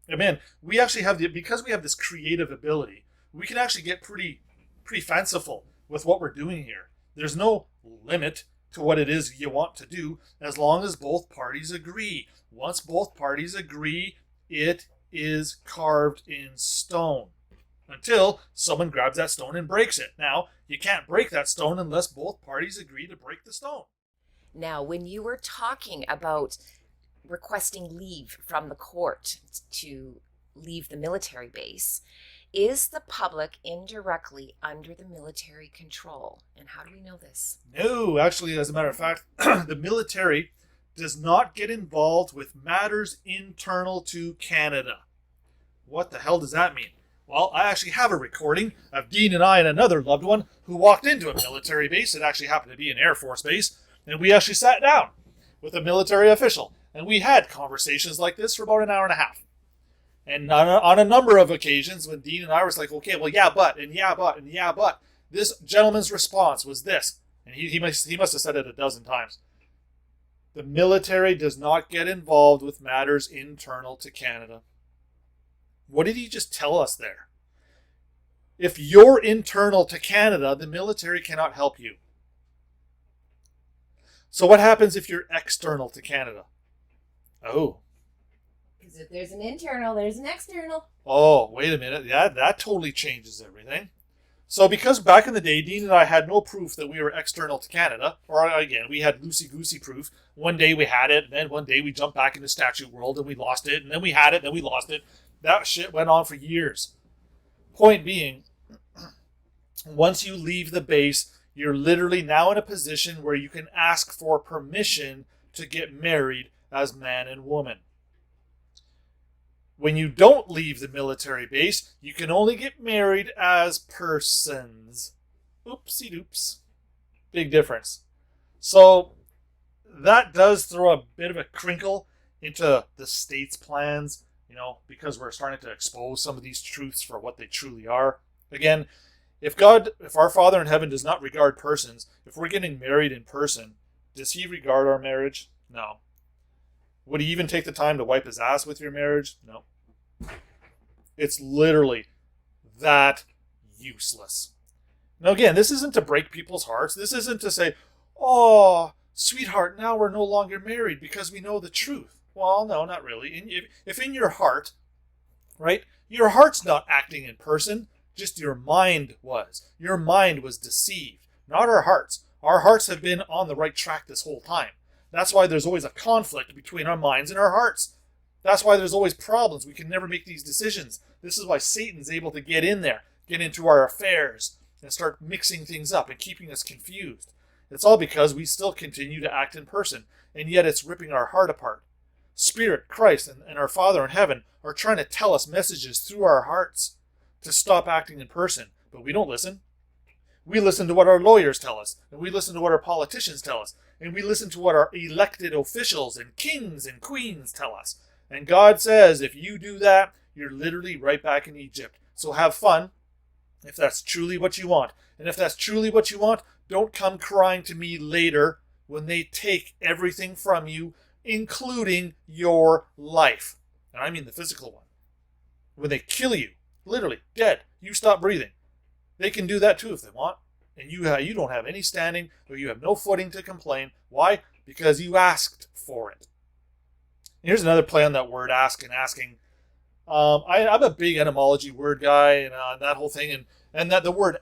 man, we actually have because we have this creative ability, we can actually get pretty fanciful with what we're doing here. There's no limit to what it is you want to do as long as both parties agree. Once both parties agree, it is carved in stone until someone grabs that stone and breaks it. Now, you can't break that stone unless both parties agree to break the stone. Now, when you were talking about requesting leave from the court to leave the military base, is the public indirectly under the military control? And how do we know this? No, actually, as a matter of fact, the military does not get involved with matters internal to Canada. What the hell does that mean? Well, I actually have a recording of Dean and I and another loved one who walked into a military base. It actually happened to be an Air Force base. And we actually sat down with a military official. And we had conversations like this for about an hour and a half. And on a number of occasions when Dean and I was like, okay, well, yeah, but, and yeah, but, and yeah, but, this gentleman's response was this. And he must have said it a dozen times. The military does not get involved with matters internal to Canada. What did he just tell us there? If you're internal to Canada, the military cannot help you. So what happens if you're external to Canada? Oh. Because if there's an internal, there's an external. Oh, wait a minute. Yeah, that totally changes everything. So because back in the day, Dean and I had no proof that we were external to Canada, or again, we had loosey-goosey proof. One day we had it, and then one day we jumped back into statute world and we lost it, and then we had it, and then we lost it. That shit went on for years. Point being, once you leave the base, you're literally now in a position where you can ask for permission to get married as man and woman. When you don't leave the military base, you can only get married as persons. Oopsie doops. Big difference. So that does throw a bit of a crinkle into the state's plans, because we're starting to expose some of these truths for what they truly are. Again, if our Father in heaven does not regard persons, if we're getting married in person, does he regard our marriage? No. Would he even take the time to wipe his ass with your marriage? No. It's literally that useless. Now again, this isn't to break people's hearts. This isn't to say, oh, sweetheart, now we're no longer married because we know the truth. Well, no, not really. If in your heart, right, your heart's not acting in person, just your mind was. Your mind was deceived, not our hearts. Our hearts have been on the right track this whole time. That's why there's always a conflict between our minds and our hearts. That's why there's always problems. We can never make these decisions. This is why Satan's able to get in there, get into our affairs, and start mixing things up and keeping us confused. It's all because we still continue to act in person, and yet it's ripping our heart apart. Spirit, Christ, and our Father in heaven are trying to tell us messages through our hearts to stop acting in person, but we don't listen. We listen to what our lawyers tell us, and we listen to what our politicians tell us, and we listen to what our elected officials and kings and queens tell us. And God says, if you do that, you're literally right back in Egypt. So have fun, if that's truly what you want. And if that's truly what you want, don't come crying to me later when they take everything from you, including your life. And I mean the physical one. When they kill you, literally, dead, you stop breathing. They can do that too if they want. And you don't have any standing, or you have no footing to complain. Why? Because you asked for it. Here's another play on that word, ask and asking. I'm a big etymology word guy and that whole thing. And that the word,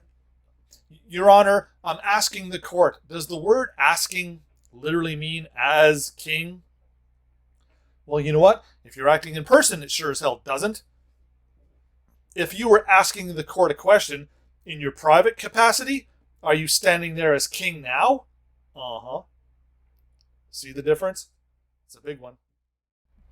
Your Honor, I'm asking the court. Does the word asking literally mean as king? Well, you know what? If you're acting in person, it sure as hell doesn't. If you were asking the court a question in your private capacity, are you standing there as king now? Uh-huh. See the difference? It's a big one.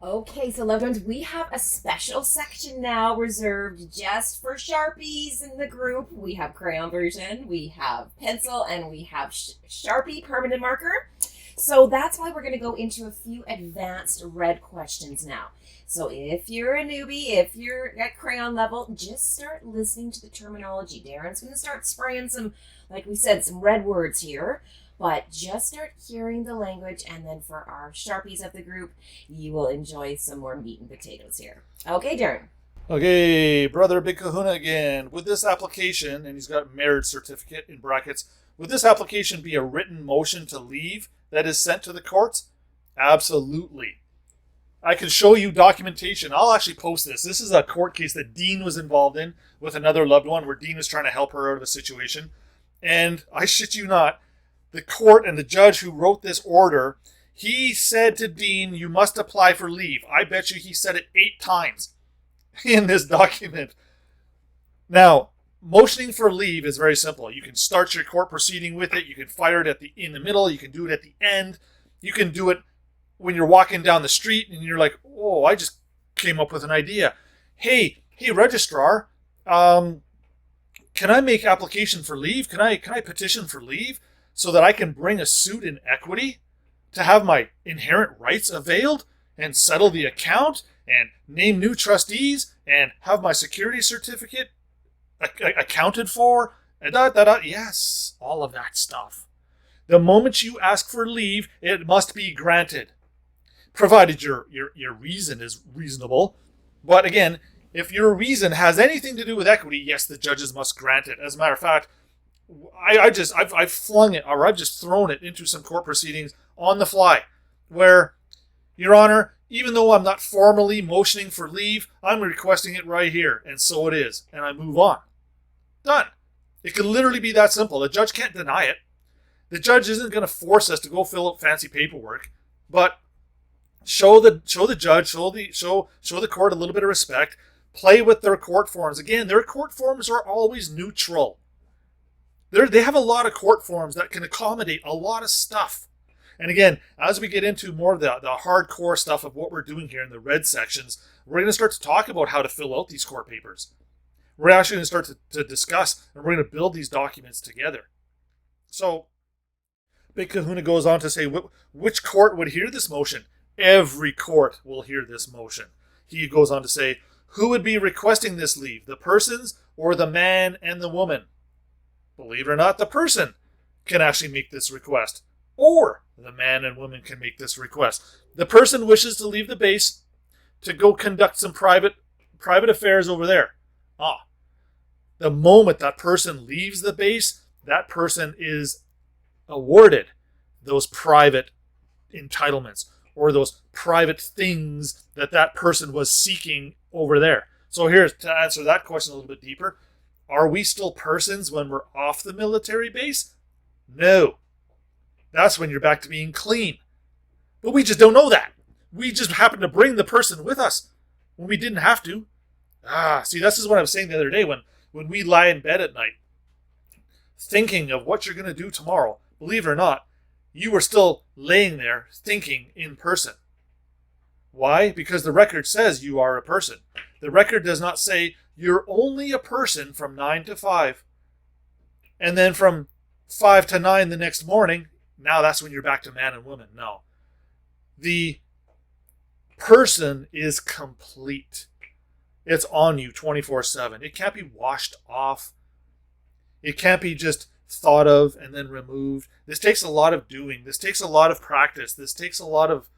Okay, so loved ones, we have a special section now reserved just for Sharpies in the group. We have Crayon version, we have pencil, and we have Sharpie permanent marker. So that's why we're going to go into a few advanced red questions now. So if you're a newbie, if you're at Crayon level, just start listening to the terminology. Darren's going to start spraying some, like we said, some red words here. But just start hearing the language, and then for our Sharpies of the group, you will enjoy some more meat and potatoes here. Okay, Darren. Okay, Brother Big Kahuna again. Would this application, and he's got marriage certificate in brackets, would this application be a written motion to leave that is sent to the courts? Absolutely. I can show you documentation. I'll actually post this. This is a court case that Dean was involved in with another loved one, where Dean was trying to help her out of a situation. And I shit you not, the court and the judge who wrote this order, he said to Dean, you must apply for leave. I bet you he said it 8 times in this document. Now, motioning for leave is very simple. You can start your court proceeding with it. You can fire it in the middle. You can do it at the end. You can do it when you're walking down the street and you're like, oh, I just came up with an idea. Hey, registrar, can I make application for leave? Can I petition for leave so that I can bring a suit in equity to have my inherent rights availed and settle the account and name new trustees and have my security certificate accounted for? Yes, all of that stuff. The moment you ask for leave, it must be granted, provided your reason is reasonable. But again, if your reason has anything to do with equity, yes, the judges must grant it. As a matter of fact, I've flung it, or I've just thrown it into some court proceedings on the fly, where, Your Honor, even though I'm not formally motioning for leave, I'm requesting it right here, and so it is, and I move on. Done. It could literally be that simple. The judge can't deny it. The judge isn't going to force us to go fill out fancy paperwork, but show the judge, show the court a little bit of respect. Play with their court forms. Again, their court forms are always neutral. They have a lot of court forms that can accommodate a lot of stuff. And again, as we get into more of the hardcore stuff of what we're doing here in the red sections, we're going to start to talk about how to fill out these court papers. We're actually going to start to discuss, and we're going to build these documents together. So, Big Kahuna goes on to say, which court would hear this motion? Every court will hear this motion. He goes on to say, who would be requesting this leave, the persons or the man and the woman? Believe it or not, the person can actually make this request, or the man and woman can make this request. The person wishes to leave the base to go conduct some private affairs over there. The moment that person leaves the base, that person is awarded those private entitlements or those private things that person was seeking over there. So here's to answer that question a little bit deeper. Are we still persons when we're off the military base? No. That's when you're back to being clean. But we just don't know that. We just happen to bring the person with us when we didn't have to. See, this is what I was saying the other day when we lie in bed at night thinking of what you're going to do tomorrow. Believe it or not, you are still laying there thinking in person. Why? Because the record says you are a person. The record does not say you're only a person from 9 to 5. And then from 5 to 9 the next morning, now that's when you're back to man and woman. No. The person is complete. It's on you 24/7. It can't be washed off. It can't be just thought of and then removed. This takes a lot of doing. This takes a lot of practice. This takes a lot of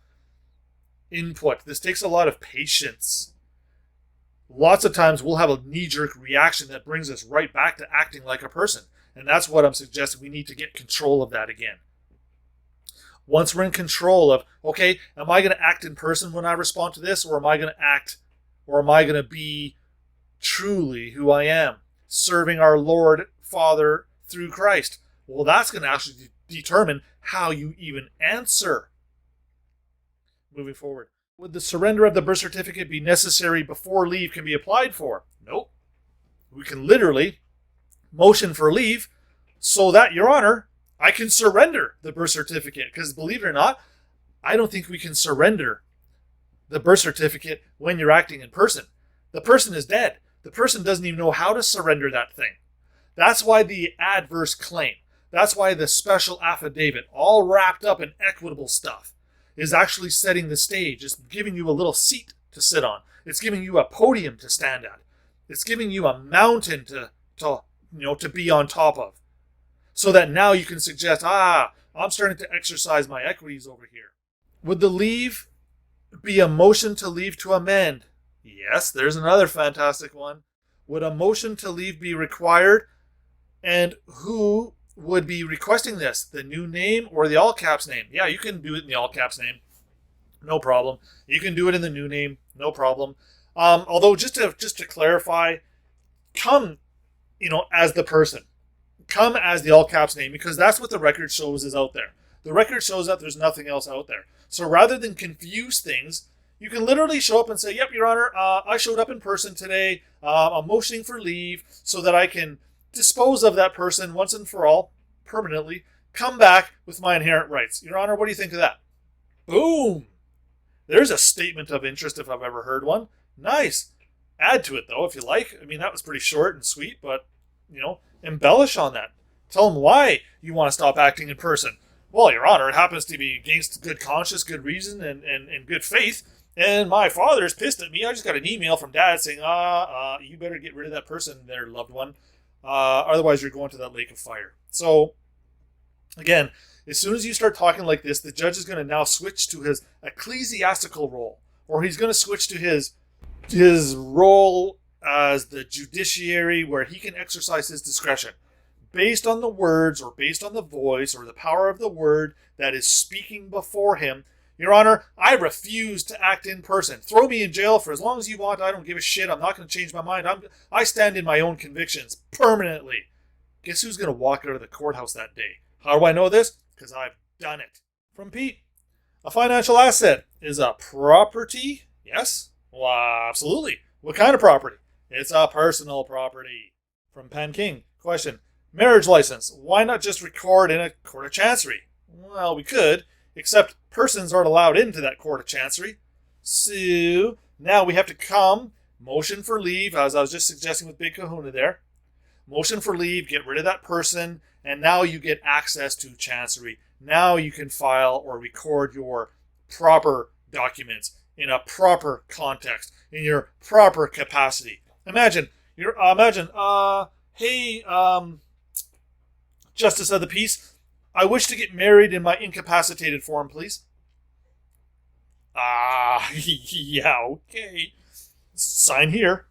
input. This takes a lot of patience. Lots of times we'll have a knee-jerk reaction that brings us right back to acting like a person. And that's what I'm suggesting. We need to get control of that again. Once we're in control of, okay, am I going to act in person when I respond to this? Or am I going to be truly who I am, serving our Lord, Father, through Christ? Well, that's going to actually determine how you even answer. Moving forward. Would the surrender of the birth certificate be necessary before leave can be applied for? Nope. We can literally motion for leave so that, Your Honor, I can surrender the birth certificate. Because believe it or not, I don't think we can surrender the birth certificate when you're acting in person. The person is dead. The person doesn't even know how to surrender that thing. That's why the adverse claim, that's why the special affidavit, all wrapped up in equitable stuff, is actually setting the stage. It's giving you a little seat to sit on. It's giving you a podium to stand at. It's giving you a mountain to be on top of. So that now you can suggest, I'm starting to exercise my equities over here. Would the leave be a motion to leave to amend? Yes, there's another fantastic one. Would a motion to leave be required? And who would be requesting this? The new name or the all caps name? Yeah, you can do it in the all caps name. No problem. You can do it in the new name. No problem. Although just to clarify, come, as the person. Come as the all caps name, because that's what the record shows is out there. The record shows that there's nothing else out there. So rather than confuse things, you can literally show up and say, yep, Your Honor, I showed up in person today. I'm motioning for leave so that I can dispose of that person once and for all, permanently, come back with my inherent rights. Your Honor, what do you think of that? Boom! There's a statement of interest if I've ever heard one. Nice. Add to it, though, if you like. I mean, that was pretty short and sweet, but, embellish on that. Tell them why you want to stop acting in person. Well, Your Honor, it happens to be against good conscience, good reason, and good faith. And my father's pissed at me. I just got an email from Dad saying, you better get rid of that person, their loved one. Otherwise, you're going to that lake of fire. So, again, as soon as you start talking like this, the judge is going to now switch to his ecclesiastical role, or he's going to switch to his role as the judiciary, where he can exercise his discretion based on the words or based on the voice or the power of the word that is speaking before him. Your Honor, I refuse to act in person. Throw me in jail for as long as you want. I don't give a shit. I'm not going to change my mind. I stand in my own convictions permanently. Guess who's going to walk out of the courthouse that day? How do I know this? Because I've done it. From Pete. A financial asset is a property? Yes? Well, absolutely. What kind of property? It's a personal property. From Pan King. Question. Marriage license. Why not just record in a court of chancery? Well, we could, except persons aren't allowed into that court of chancery. So, now we have to come, motion for leave, as I was just suggesting with Big Kahuna there. Motion for leave, get rid of that person, and now you get access to chancery. Now you can file or record your proper documents in a proper context, in your proper capacity. Imagine, hey, Justice of the Peace, I wish to get married in my incapacitated form, please. Yeah, okay. Sign here.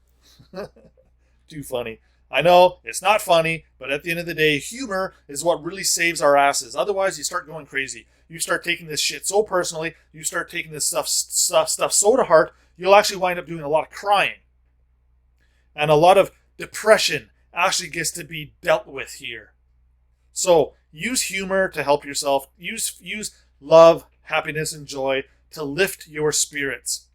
Too funny. I know, it's not funny, but at the end of the day, humor is what really saves our asses. Otherwise, you start going crazy. You start taking this shit so personally, you start taking this stuff so to heart, you'll actually wind up doing a lot of crying. And a lot of depression actually gets to be dealt with here. So, use humor to help yourself. Use love, happiness, and joy to lift your spirits.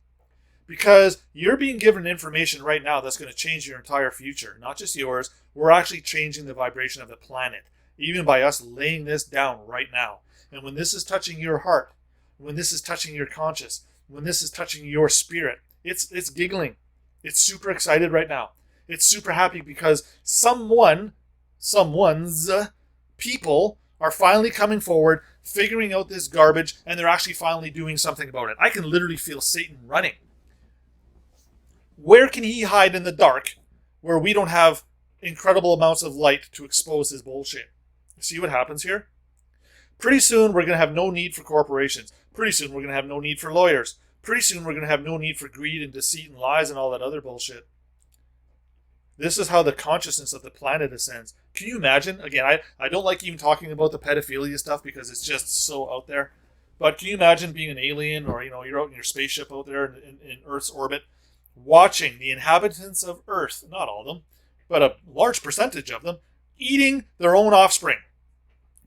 Because you're being given information right now that's going to change your entire future. Not just yours. We're actually changing the vibration of the planet. Even by us laying this down right now. And when this is touching your heart, when this is touching your conscience, when this is touching your spirit, it's giggling. It's super excited right now. It's super happy because someone's people are finally coming forward, figuring out this garbage, and they're actually finally doing something about it. I can literally feel Satan running. Where can he hide in the dark where we don't have incredible amounts of light to expose his bullshit? See what happens here? Pretty soon we're going to have no need for corporations. Pretty soon we're going to have no need for lawyers. Pretty soon we're going to have no need for greed and deceit and lies and all that other bullshit. This is how the consciousness of the planet ascends. Can you imagine? Again, I don't like even talking about the pedophilia stuff because it's just so out there. But can you imagine being an alien or, you're out in your spaceship out there in Earth's orbit, watching the inhabitants of Earth, not all of them, but a large percentage of them, eating their own offspring?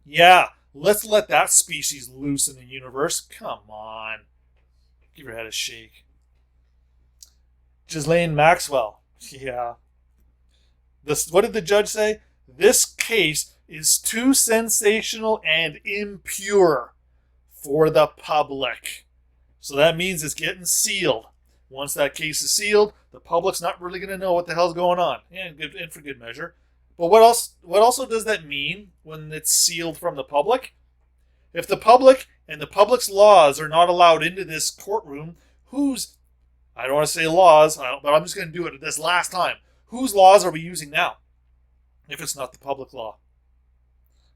Yeah, let's let that species loose in the universe. Come on. Give your head a shake. Ghislaine Maxwell. Yeah. What did the judge say? This case is too sensational and impure for the public. So that means it's getting sealed. Once that case is sealed, the public's not really going to know what the hell's going on. And for good measure. But what also does that mean when it's sealed from the public? If the public and the public's laws are not allowed into this courtroom, I don't want to say laws, but I'm just going to do it this last time. Whose laws are we using now? If it's not the public law.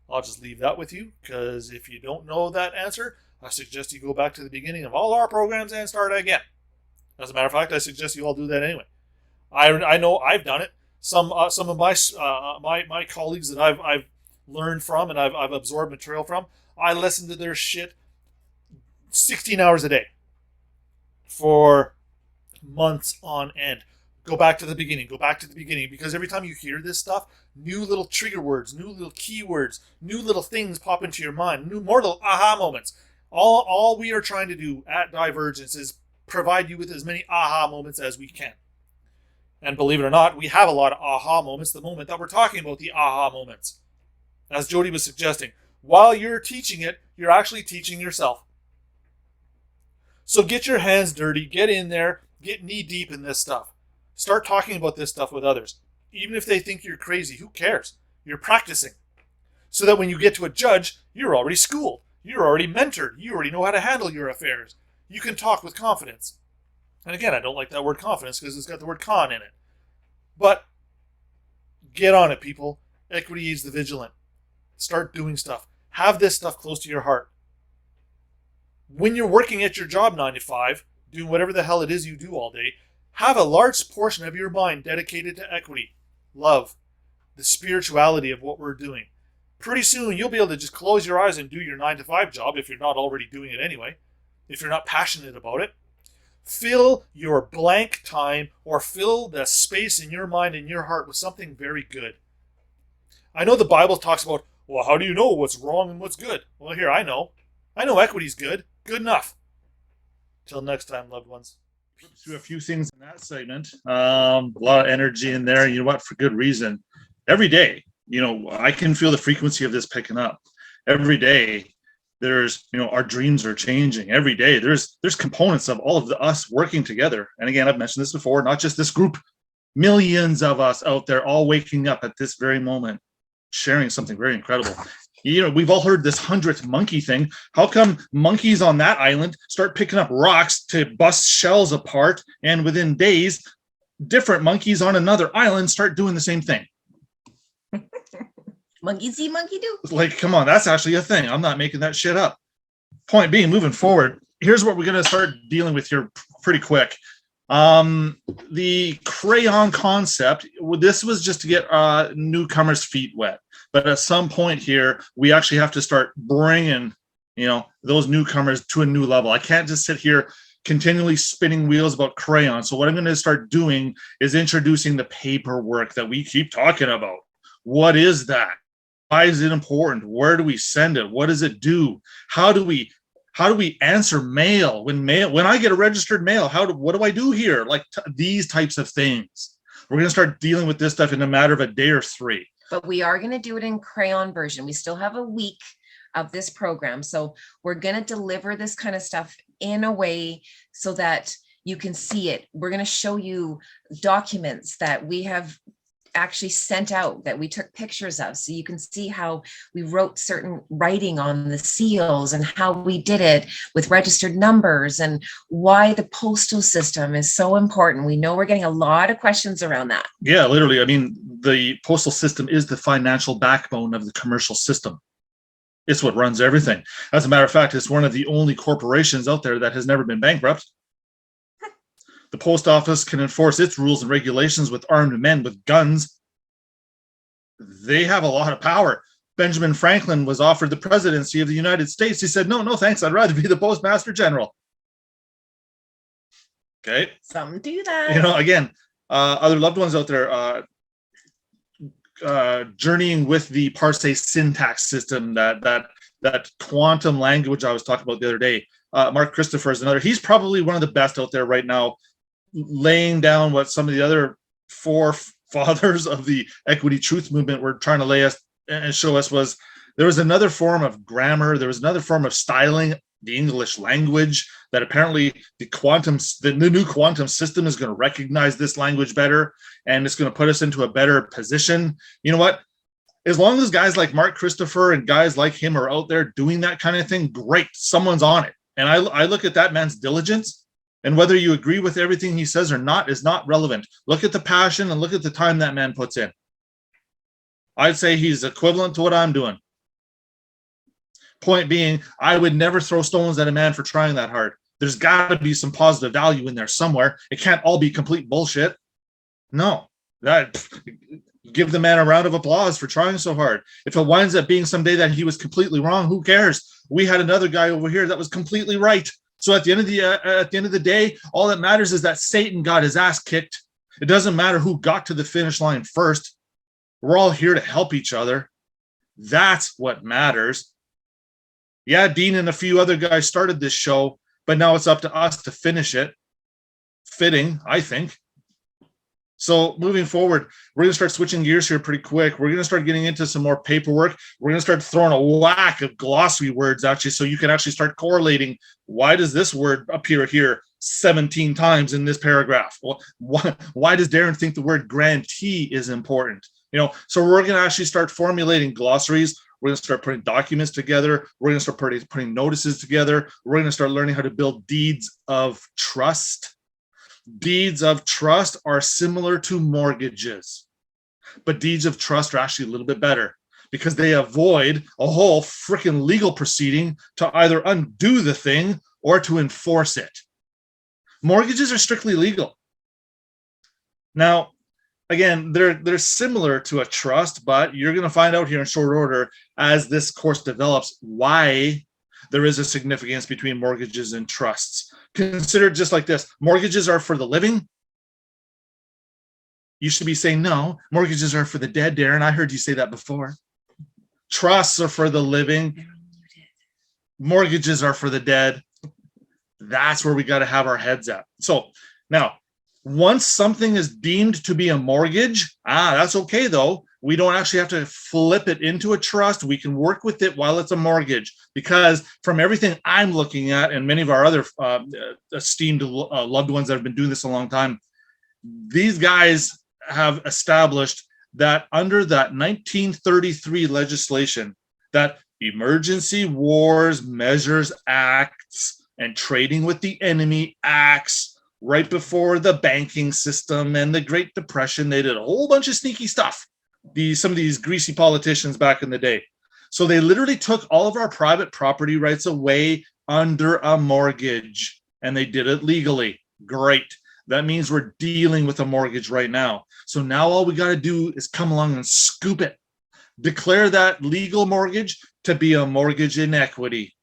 I'll just leave that with you, because if you don't know that answer, I suggest you go back to the beginning of all our programs and start again. As a matter of fact, I suggest you all do that anyway. I know I've done it. Some of my colleagues that I've learned from and I've absorbed material from, I listen to their shit 16 hours a day for months on end. Go back to the beginning, because every time you hear this stuff, new little trigger words, new little keywords, new little things pop into your mind, more little aha moments. All we are trying to do at Divergence is provide you with as many aha moments as we can. And believe it or not, we have a lot of aha moments the moment that we're talking about the aha moments. As Jody was suggesting, while you're teaching it, you're actually teaching yourself. So get your hands dirty, get in there, get knee deep in this stuff. Start talking about this stuff with others. Even if they think you're crazy, who cares? You're practicing. So that when you get to a judge, you're already schooled. You're already mentored. You already know how to handle your affairs. You can talk with confidence. And again, I don't like that word confidence because it's got the word con in it. But get on it, people. Equity is the vigilant. Start doing stuff. Have this stuff close to your heart. When you're working at your job 9 to 5, doing whatever the hell it is you do all day, have a large portion of your mind dedicated to equity, love, the spirituality of what we're doing. Pretty soon, you'll be able to just close your eyes and do your 9 to 5 job if you're not already doing it anyway, if you're not passionate about it. Fill your blank time or fill the space in your mind and your heart with something very good. I know the Bible talks about, well, how do you know what's wrong and what's good? Well, here, I know. I know equity's good. Good enough. Till next time, loved ones. Do a few things in that segment. A lot of energy in there. You know what? For good reason. Every day, I can feel the frequency of this picking up. Every day, there's, our dreams are changing. Every day, there's components of all of us working together. And again, I've mentioned this before, not just this group, millions of us out there all waking up at this very moment, sharing something very incredible. We've all heard this 100th monkey thing. How come monkeys on that island start picking up rocks to bust shells apart, and within days, different monkeys on another island start doing the same thing? Monkey see, monkey do. Like, come on, that's actually a thing. I'm not making that shit up. Point being, moving forward, here's what we're going to start dealing with here pretty quick. The Crayon concept, this was just to get newcomers' feet wet. But at some point here, we actually have to start bringing, those newcomers to a new level. I can't just sit here continually spinning wheels about Crayon. So what I'm going to start doing is introducing the paperwork that we keep talking about. What is that? Why is it important? Where do we send it? What does it do? How do we answer mail? When I get a registered mail, what do I do here? Like these types of things. We're going to start dealing with this stuff in a matter of a day or 3. But we are going to do it in Crayon version. We still have a week of this program. So we're going to deliver this kind of stuff in a way so that you can see it. We're going to show you documents that we have actually sent out, that we took pictures of, so you can see how we wrote certain writing on the seals and how we did it with registered numbers and why the postal system is so important. We know we're getting a lot of questions around that. Yeah, literally. I mean, the postal system is the financial backbone of the commercial system. It's what runs everything. As a matter of fact, it's one of the only corporations out there that has never been bankrupt. The post office can enforce its rules and regulations with armed men with guns. They have a lot of power. Benjamin Franklin was offered the presidency of the United States. He said, no, thanks. I'd rather be the postmaster general. Okay. Some do that. Again, other loved ones out there journeying with the parse syntax system, that quantum language I was talking about the other day. Mark Christopher is another. He's probably one of the best out there right now, laying down what some of the other forefathers of the equity truth movement were trying to lay us and show us. Was there was another form of grammar, there was another form of styling the English language, that apparently the new quantum system is going to recognize this language better, and it's going to put us into a better position. You know what? As long as guys like Mark Christopher and guys like him are out there doing that kind of thing, great, someone's on it. And I look at that man's diligence, and whether you agree with everything he says or not is not relevant. Look at the passion and look at the time that man puts in. I'd say he's equivalent to what I'm doing. Point being, I would never throw stones at a man for trying that hard. There's got to be some positive value in there somewhere. It can't all be complete bullshit. No, give the man a round of applause for trying so hard. If it winds up being someday that he was completely wrong, who cares? We had another guy over here that was completely right. So at the end of the day, all that matters is that Satan got his ass kicked. It doesn't matter who got to the finish line first. We're all here to help each other. That's what matters. Yeah, Dean and a few other guys started this show, but now it's up to us to finish it. Fitting, I think. So moving forward, we're going to start switching gears here pretty quick. We're going to start getting into some more paperwork. We're going to start throwing a whack of glossary words actually, so you can actually start correlating. Why does this word appear here 17 times in this paragraph? Well, why does Darren think the word grantee is important? So we're going to actually start formulating glossaries. We're going to start putting documents together. We're going to start putting notices together. We're going to start learning how to build deeds of trust. Deeds of trust are similar to mortgages, but deeds of trust are actually a little bit better because they avoid a whole freaking legal proceeding to either undo the thing or to enforce it. Mortgages are strictly legal. Now, again, they're similar to a trust, but you're going to find out here in short order as this course develops why there is a significance between mortgages and trusts. Consider it just like this. Mortgages are for the living. You should be saying, no, mortgages are for the dead, Darren. I heard you say that before. Trusts are for the living. Mortgages are for the dead. That's where we got to have our heads at. So now, once something is deemed to be a mortgage, that's okay though. We don't actually have to flip it into a trust. We can work with it while it's a mortgage, because from everything I'm looking at and many of our other esteemed loved ones that have been doing this a long time, these guys have established that under that 1933 legislation, that Emergency Wars Measures Acts and Trading with the Enemy Acts, right before the banking system and the Great Depression, they did a whole bunch of sneaky stuff. Some of these greasy politicians back in the day. So they literally took all of our private property rights away under a mortgage, and they did it legally. Great. That means we're dealing with a mortgage right now. So now all we got to do is come along and scoop it. Declare that legal mortgage to be a mortgage in equity.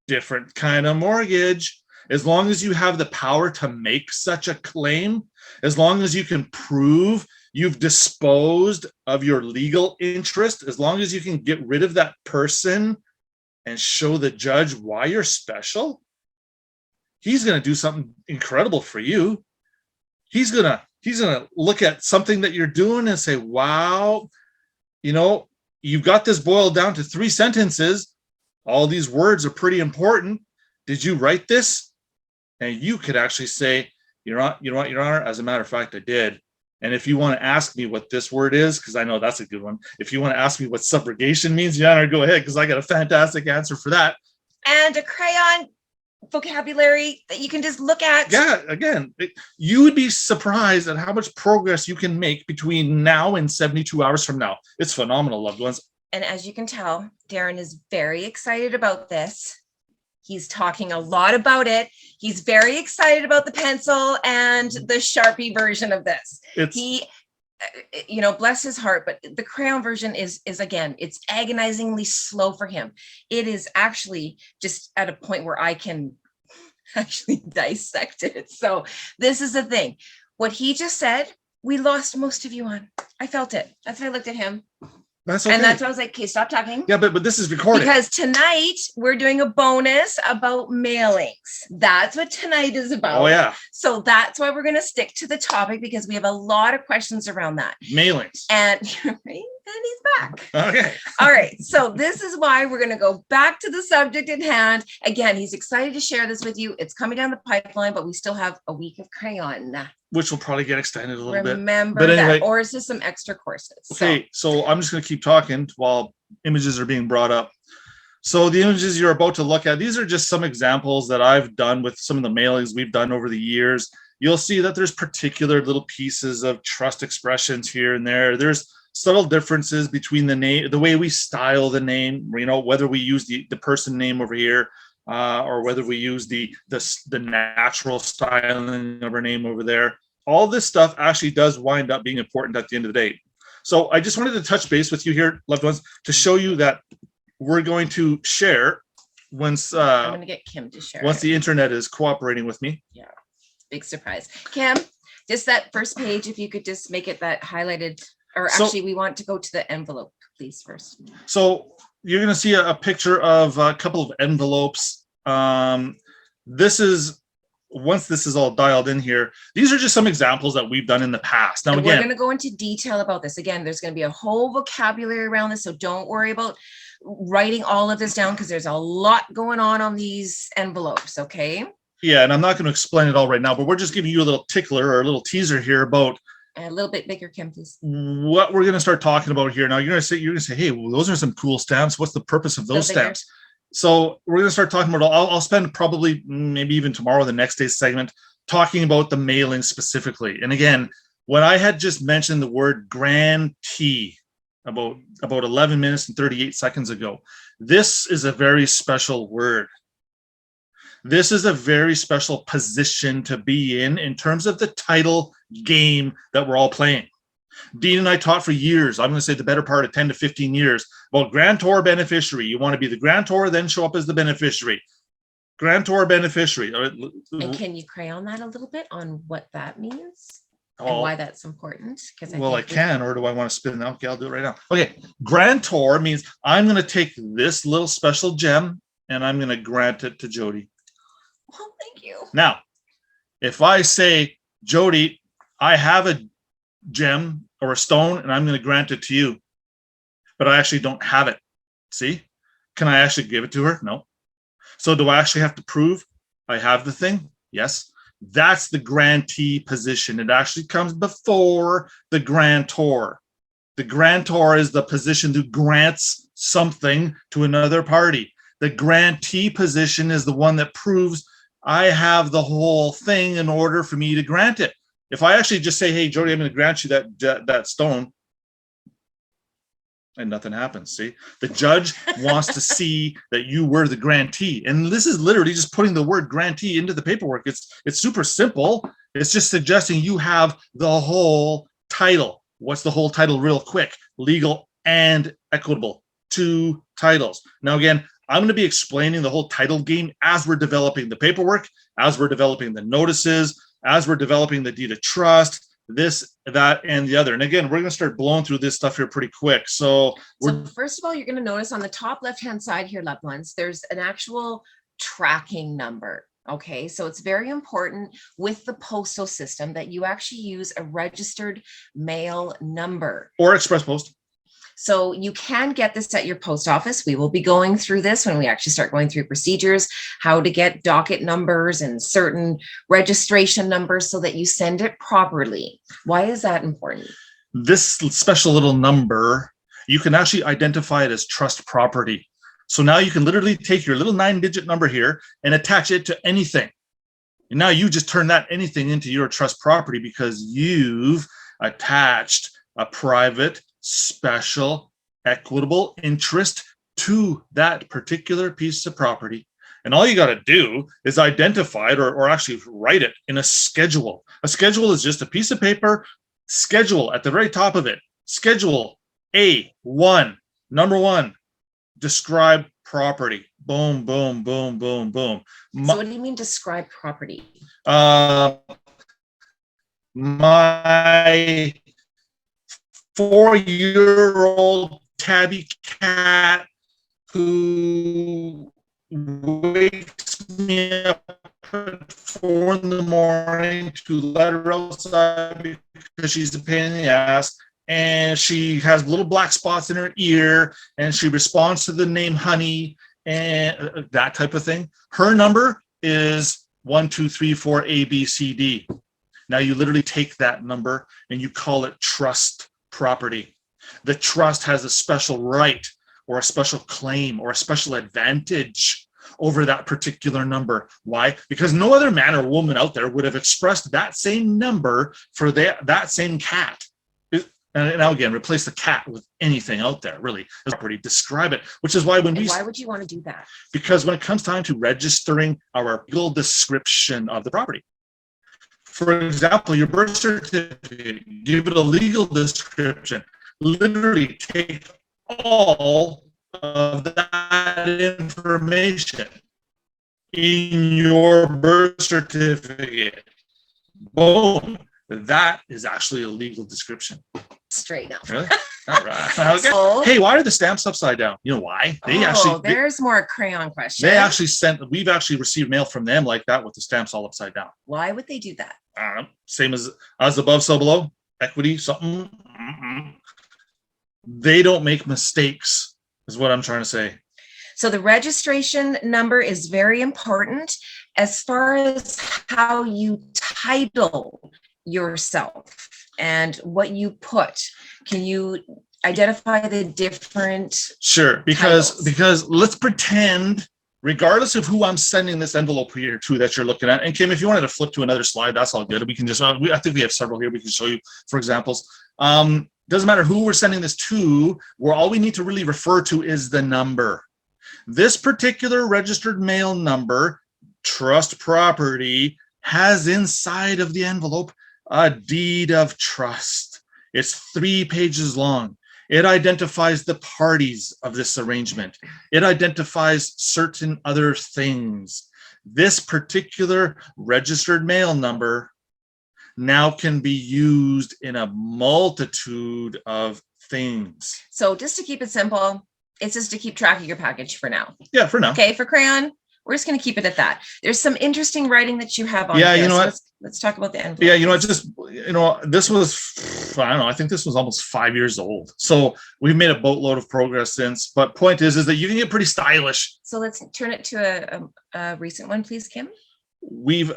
Different kind of mortgage. As long as you have the power to make such a claim, as long as you can prove you've disposed of your legal interest, as long as you can get rid of that person and show the judge why you're special, he's going to do something incredible for you. He's going to look at something that you're doing and say, wow, you've got this boiled down to 3 sentences. All these words are pretty important. Did you write this? And you could actually say, Your Honor, as a matter of fact, I did. And if you want to ask me what this word is, because I know that's a good one. If you want to ask me what subrogation means, Your Honor, go ahead, because I got a fantastic answer for that. And a crayon vocabulary that you can just look at. Yeah, again, you would be surprised at how much progress you can make between now and 72 hours from now. It's phenomenal, loved ones. And as you can tell, Darren is very excited about this. He's talking a lot about it. He's very excited about the pencil and the Sharpie version of this. Bless his heart, but the crayon version is again, it's agonizingly slow for him. It is actually just at a point where I can actually dissect it. So this is the thing. What he just said, we lost most of you on. I felt it. That's why I looked at him. That's okay. And that's why I was like, okay, stop talking. Yeah, but this is recorded. Because tonight we're doing a bonus about mailings. That's what tonight is about. Oh, yeah. So that's why we're going to stick to the topic, because we have a lot of questions around that. Mailings. And he's back. Okay. All right. So this is why we're going to go back to the subject at hand. Again, he's excited to share this with you. It's coming down the pipeline, but we still have a week of Crayon. Which will probably get extended a little bit. Remember that. Anyway, or is this some extra courses? Okay, so I'm just going to keep talking while images are being brought up. So the images you're about to look at, these are just some examples that I've done with some of the mailings we've done over the years. You'll see that there's particular little pieces of trust expressions here and there. There's subtle differences between the name, the way we style the name, whether we use the person name over here, or whether we use the natural styling of our name over there. All this stuff actually does wind up being important at the end of the day. So I just wanted to touch base with you here, loved ones, to show you that we're going to share once I'm going to get Kim to share once the internet is cooperating with me. Yeah, big surprise. Kim, just that first page, if you could just make it that highlighted, or actually we want to go to the envelope, please, first. So you're going to see a picture of a couple of envelopes. This is, once this is all dialed in here, these are just some examples that we've done in the past. Now, and again, we're going to go into detail about this. Again, there's going to be a whole vocabulary around this, so don't worry about writing all of this down, because there's a lot going on these envelopes, okay? Yeah, and I'm not going to explain it all right now, but we're just giving you a little tickler or a little teaser here about A little bit bigger, Kim, please. What we're going to start talking about here now, you're going to say, hey, well, those are some cool stamps. What's the purpose of those stamps? So we're going to start talking about, I'll spend probably maybe even tomorrow, the next day's segment, talking about the mailing specifically. And again, when I had just mentioned the word grantee about 11 minutes and 38 seconds ago, this is a very special word. This is a very special position to be in terms of the title game that we're all playing. Dean and I taught for years, I'm going to say the better part of 10 to 15 years, about grantor beneficiary. You want to be the grantor, then show up as the beneficiary. Grantor beneficiary. And can you crayon that a little bit on what that means? And Oh, why that's important? Because I can, or do I want to spin it out? Okay, I'll do it right now. Okay, grantor means I'm going to take this little special gem and I'm going to grant it to Jody. Well, thank you. Now, if I say, Jody, I have a gem or a stone and I'm going to grant it to you, but I actually don't have it. See? Can I actually give it to her? No. So do I actually have to prove I have the thing? Yes. That's the grantee position. It actually comes before the grantor. The grantor is the position who grants something to another party. The grantee position is the one that proves I have the whole thing in order for me to grant it. If I actually just say, hey, Jody, I'm going to grant you that stone, and nothing happens, see? The judge wants to see that you were the grantee. And this is literally just putting the word grantee into the paperwork. It's super simple. It's just suggesting you have the whole title. What's the whole title real quick? Legal and equitable. 2 titles. Now, again, I'm going to be explaining the whole title game as we're developing the paperwork, as we're developing the notices, as we're developing the deed of trust, this, that, and the other. And again, we're going to start blowing through this stuff here pretty quick. So first of all, you're going to notice on the top left-hand side here, loved ones, there's an actual tracking number. Okay, so it's very important with the postal system that you actually use a registered mail number. Or express post. So you can get this at your post office. We will be going through this when we actually start going through procedures, how to get docket numbers and certain registration numbers so that you send it properly. Why is that important? This special little number, you can actually identify it as trust property. So now you can literally take your little 9-digit number here and attach it to anything. And now you just turn that anything into your trust property because you've attached a private, special, equitable interest to that particular piece of property. And all you got to do is identify it or actually write it in a schedule. A schedule is just a piece of paper, schedule at the very top of it. Schedule A1, number 1, describe property. Boom, boom, boom, boom, boom. So what do you mean describe property? My 4-year-old tabby cat who wakes me up at 4 in the morning to let her outside because she's a pain in the ass, and she has little black spots in her ear, and she responds to the name Honey and that type of thing. Her number is 1, 2, 3, 4 A, B, C, D. Now you literally take that number and you call it trust property. The trust has a special right or a special claim or a special advantage over that particular number. Why? Because no other man or woman out there would have expressed that same number for that same cat. And now again, replace the cat with anything out there, really. Property, describe it, which is why why would you want to do that? Because when it comes time to registering our legal description of the property, for example, your birth certificate, give it a legal description. Literally take all of that information in your birth certificate. Boom. That is actually a legal description. Straight up. Really? All right. Okay. So, hey, why are the stamps upside down? You know why? There's more crayon question. We've actually received mail from them like that with the stamps all upside down. Why would they do that? Same as above, so below. Equity, something. Mm-mm. They don't make mistakes, is what I'm trying to say. So the registration number is very important as far as how you title yourself. and what you put. Can you identify the different? Sure, titles? because let's pretend, regardless of who I'm sending this envelope here to that you're looking at, and Kim, if you wanted to flip to another slide, that's all good. We can just, I think we have several here we can show you for examples. Doesn't matter who we're sending this to, where all we need to really refer to is the number. This particular registered mail number, trust property, has inside of the envelope a deed of trust. It's 3 pages long. It identifies the parties of this arrangement. It identifies certain other things. This particular registered mail number now can be used in a multitude of things. So just to keep it simple, it's just to keep track of your package for now. Yeah, for now. Okay, for Crayon, we're just going to keep it at that. There's some interesting writing that you have on Yeah, here. you know so what? Let's talk about the envelope. Yeah, this was, I don't know, I think this was almost 5 years old. So we've made a boatload of progress since. But point is that you can get pretty stylish. So let's turn it to a recent one, please, Kim.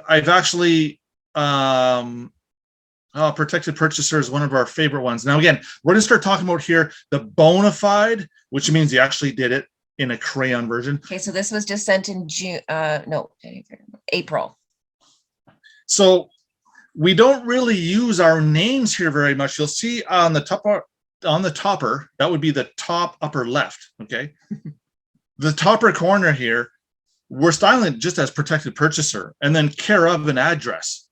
I've actually, protected purchaser is one of our favorite ones. Now, again, we're going to start talking about here the bona fide, which means you actually did it in a Crayon version. Okay, so this was just sent in April. So we don't really use our names here very much. You'll see on the topper, that would be the top upper left, okay? The topper corner here, we're styling it just as protected purchaser and then care of an address.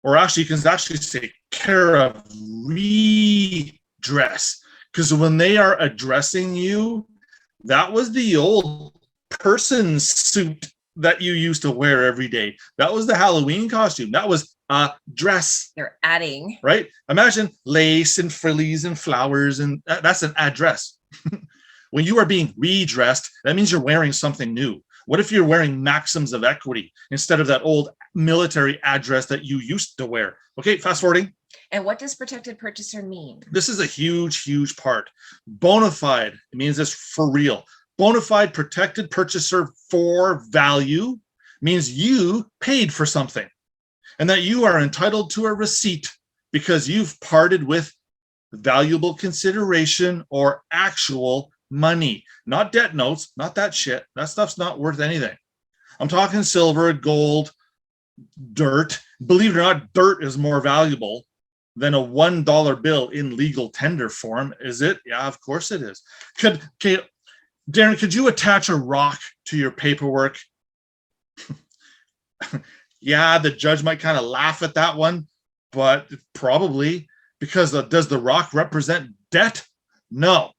Or actually, you can actually say care of redress, because when they are addressing you, that was the old person suit that you used to wear every day. That was the Halloween costume. That was a dress. They're adding. Right? Imagine lace and frillies and flowers, and that's an address. When you are being redressed, that means you're wearing something new. What if you're wearing Maxims of Equity instead of that old military address that you used to wear? Okay, fast forwarding. And what does protected purchaser mean? This is a huge, huge part. Bona fide, it means it's for real. Bona fide protected purchaser for value means you paid for something and that you are entitled to a receipt because you've parted with valuable consideration or actual money, not debt notes, not that shit. That stuff's not worth anything. I'm talking silver, gold, dirt. Believe it or not, dirt is more valuable than a $1 bill in legal tender form. Is it? Yeah, of course it is. Darren, could you attach a rock to your paperwork? Yeah, the judge might kind of laugh at that one, but probably, because does the rock represent debt? No.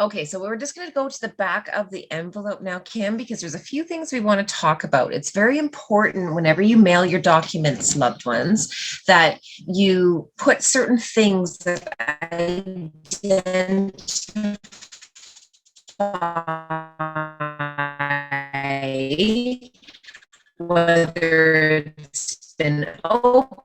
Okay, so we're just going to go to the back of the envelope now, Kim, because there's a few things we want to talk about. It's very important whenever you mail your documents, loved ones, that you put certain things that identify whether it's been opened,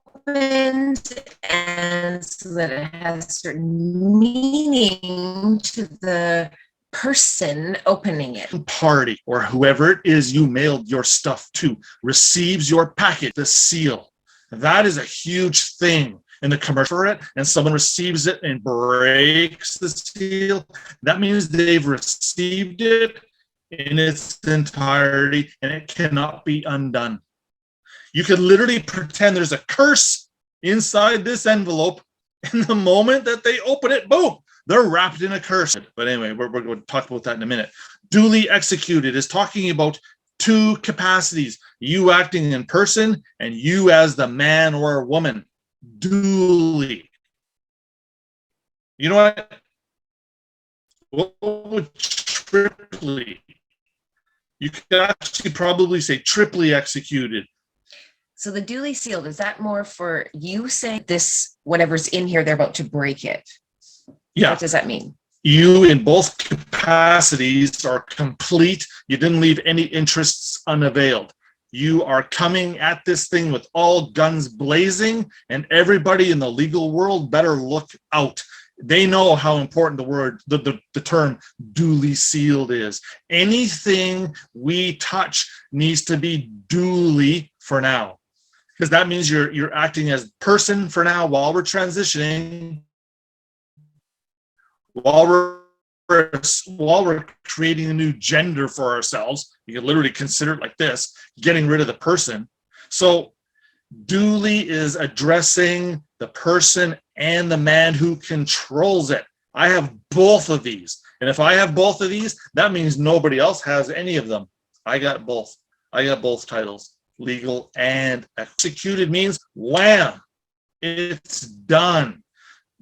and so that it has certain meaning to the person opening it. Party or whoever it is you mailed your stuff to receives your package, the seal. That is a huge thing in the commercial for it, and someone receives it and breaks the seal. That means they've received it in its entirety and it cannot be undone. You could literally pretend there's a curse inside this envelope, and the moment that they open it, boom, they're wrapped in a curse. But anyway, we're going to talk about that in a minute. Duly executed is talking about two capacities, you acting in person and you as the man or woman. Duly. You know what? What would triply? You could actually probably say triply executed. So the duly sealed, is that more for you saying this, whatever's in here, they're about to break it? Yeah. What does that mean? You in both capacities are complete. You didn't leave any interests unavailed. You are coming at this thing with all guns blazing, and everybody in the legal world better look out. They know how important the term duly sealed is. Anything we touch needs to be duly, for now, because that means you're acting as person for now while we're transitioning, while we're creating a new gender for ourselves. You can literally consider it like this, getting rid of the person. So duly is addressing the person and the man who controls it. I have both of these. And if I have both of these, that means nobody else has any of them. I got both. I got both titles, legal and executed means wham, it's done.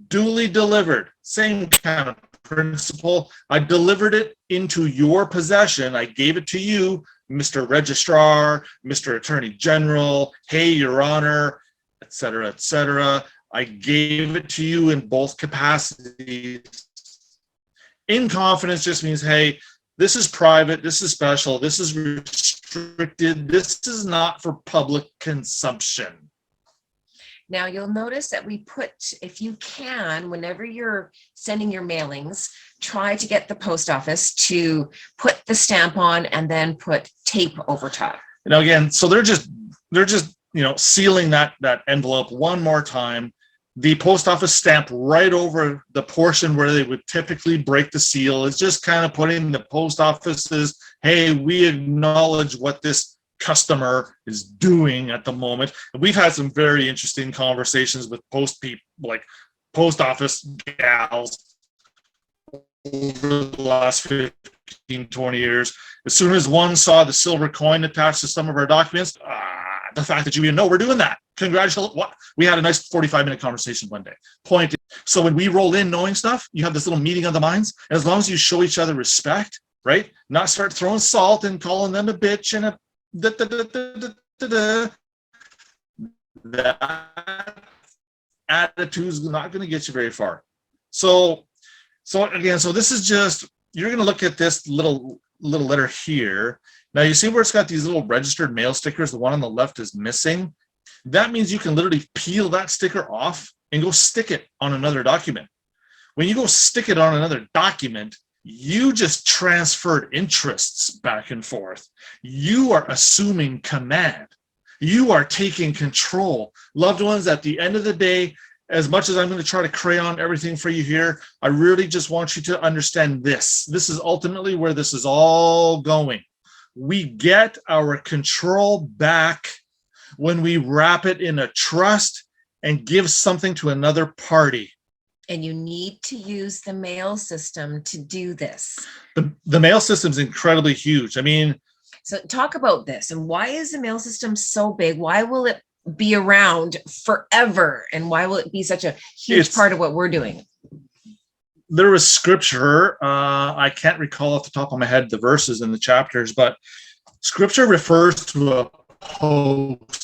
Duly delivered, same kind of principle. I delivered it into your possession. I gave it to you, Mr. Registrar, Mr. Attorney General, hey, Your Honor, etc., etc. I gave it to you in both capacities. In confidence just means, hey, this is private, this is special, this is restricted, this is not for public consumption. Now you'll notice that we put, if you can, whenever you're sending your mailings, try to get the post office to put the stamp on and then put tape over top. Now again, so they're just sealing that envelope one more time. The post office stamp right over the portion where they would typically break the seal. It's just kind of putting the post office's, hey, we acknowledge what this customer is doing at the moment. And we've had some very interesting conversations with post office gals over the last 15, 20 years. As soon as one saw the silver coin attached to some of our documents, the fact that you even know we're doing that. Congratulations. We had a nice 45-minute conversation one day. Point is, so when we roll in knowing stuff, you have this little meeting of the minds. And as long as you show each other respect, right? Not start throwing salt and calling them a bitch and a that attitude's not going to get you very far. So again, so this is just, you're going to look at this little letter here. Now you see where it's got these little registered mail stickers. The one on the left is missing. That means you can literally peel that sticker off and go stick it on another document. When you go stick it on another document, you just transferred interests back and forth. You are assuming command. You are taking control. Loved ones, at the end of the day, as much as I'm going to try to crayon everything for you here, I really just want you to understand this. This is ultimately where this is all going. We get our control back when we wrap it in a trust and give something to another party. And you need to use the mail system to do this. The mail system is incredibly huge. I mean, so talk about this. And why is the mail system so big? Why will it be around forever? And why will it be such a huge part of what we're doing? There was scripture. I can't recall off the top of my head the verses in the chapters, but scripture refers to a post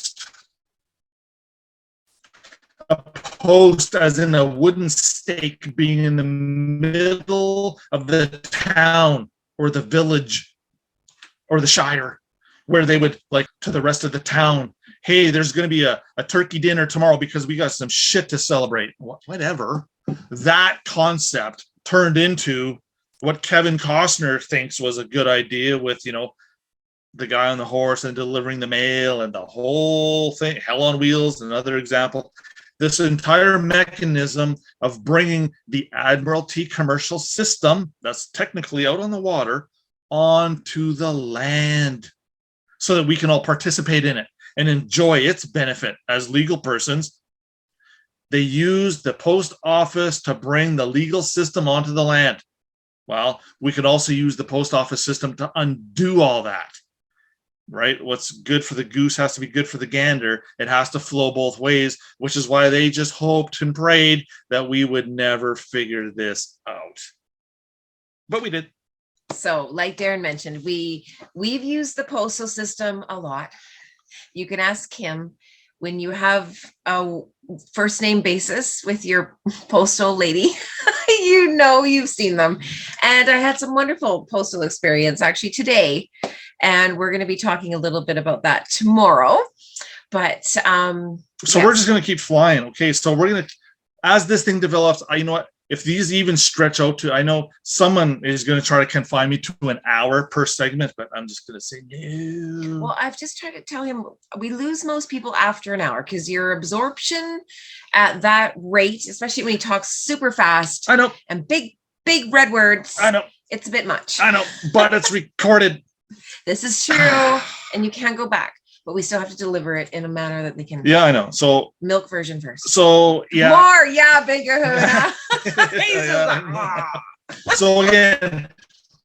as in a wooden stake being in the middle of the town or the village or the shire, where they would, like, to the rest of the town, hey, there's going to be a turkey dinner tomorrow because we got some shit to celebrate. Whatever. That concept turned into what Kevin Costner thinks was a good idea with, the guy on the horse and delivering the mail and the whole thing. Hell on Wheels, another example. This entire mechanism of bringing the Admiralty commercial system that's technically out on the water onto the land so that we can all participate in it and enjoy its benefit as legal persons. They use the post office to bring the legal system onto the land. Well, we could also use the post office system to undo all that. Right? What's good for the goose has to be good for the gander. It has to flow both ways, which is why they just hoped and prayed that we would never figure this out. But we did. So, like Darren mentioned, we've used the postal system a lot. You can ask him when you have a first name basis with your postal lady. You've seen them. And I had some wonderful postal experience actually today. And we're going to be talking a little bit about that tomorrow. But so we're just going to keep flying. Okay. So we're going to, as this thing develops, you know what? if these even stretch out to, I know someone is going to try to confine me to an hour per segment, but I'm just going to say no. Well, I've just tried to tell him we lose most people after an hour because your absorption at that rate, especially when he talks super fast I know, and big red words, I know, it's a bit much. I know, but it's recorded. This is true, and you can't go back, but we still have to deliver it in a manner that they can. Yeah, I know. So Milk version first. So yeah. More, yeah, Big Kahuna. So again,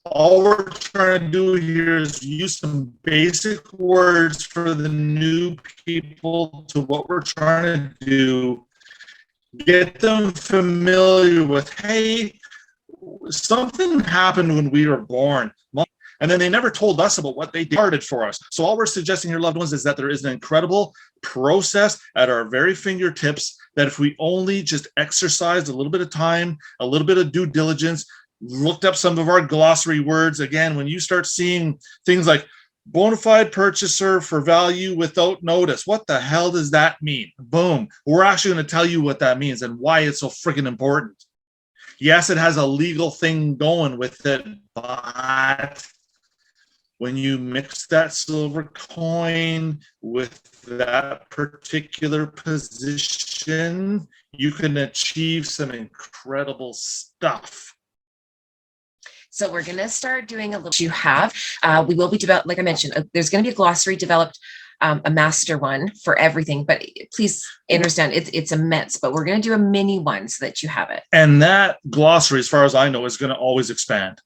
all we're trying to do here is use some basic words for the new people to what we're trying to do. Get them familiar with, hey, something happened when we were born. And then they never told us about what they started for us. So all we're suggesting here, loved ones, is that there is an incredible process at our very fingertips that if we only just exercised a little bit of time, a little bit of due diligence, looked up some of our glossary words. Again, when you start seeing things like bona fide purchaser for value without notice, what the hell does that mean? Boom. We're actually going to tell you what that means and why it's so freaking important. Yes, it has a legal thing going with it, but when you mix that silver coin with that particular position, you can achieve some incredible stuff. So we're going to start doing a little. You have. We will be developed, like I mentioned. There's going to be a glossary developed, a master one for everything. But please understand, it's immense. But we're going to do a mini one so that you have it. And that glossary, as far as I know, is going to always expand.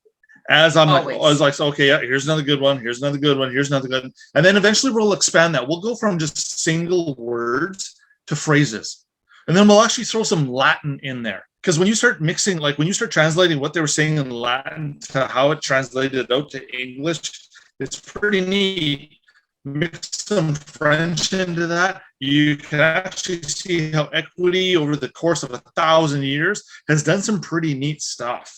As I'm like, I was like, okay, yeah, here's another good one. Here's another good one. Here's another good one. And then eventually we'll expand that. We'll go from just single words to phrases. And then we'll actually throw some Latin in there. Because when you start mixing, like when you start translating what they were saying in Latin to how it translated out to English, it's pretty neat. Mix some French into that, you can actually see how equity over the course of 1,000 years has done some pretty neat stuff.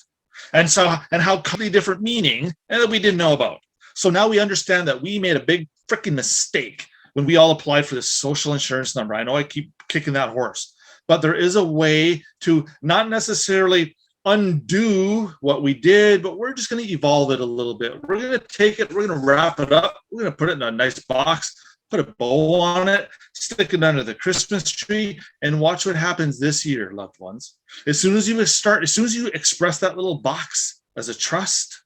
And so, and how completely different meaning and that we didn't know about. So now we understand that we made a big freaking mistake when we all applied for this social insurance number. I know I keep kicking that horse, but there is a way to not necessarily undo what we did, but we're just going to evolve it a little bit. We're going to take it, we're going to wrap it up, we're going to put it in a nice box, put a bow on it, stick it under the Christmas tree, and watch what happens this year, loved ones. As soon as you express that little box as a trust,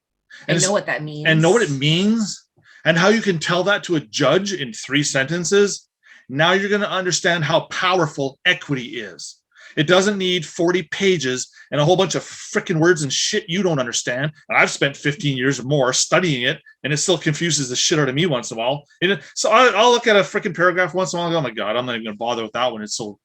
and know what that means, and know what it means, and how you can tell that to a judge in 3 sentences, now you're going to understand how powerful equity is. It doesn't need 40 pages and a whole bunch of freaking words and shit you don't understand. And I've spent 15 years or more studying it, and it still confuses the shit out of me once in a while. So I'll look at a freaking paragraph once in a while and go, oh my God, I'm not even going to bother with that one. It's so,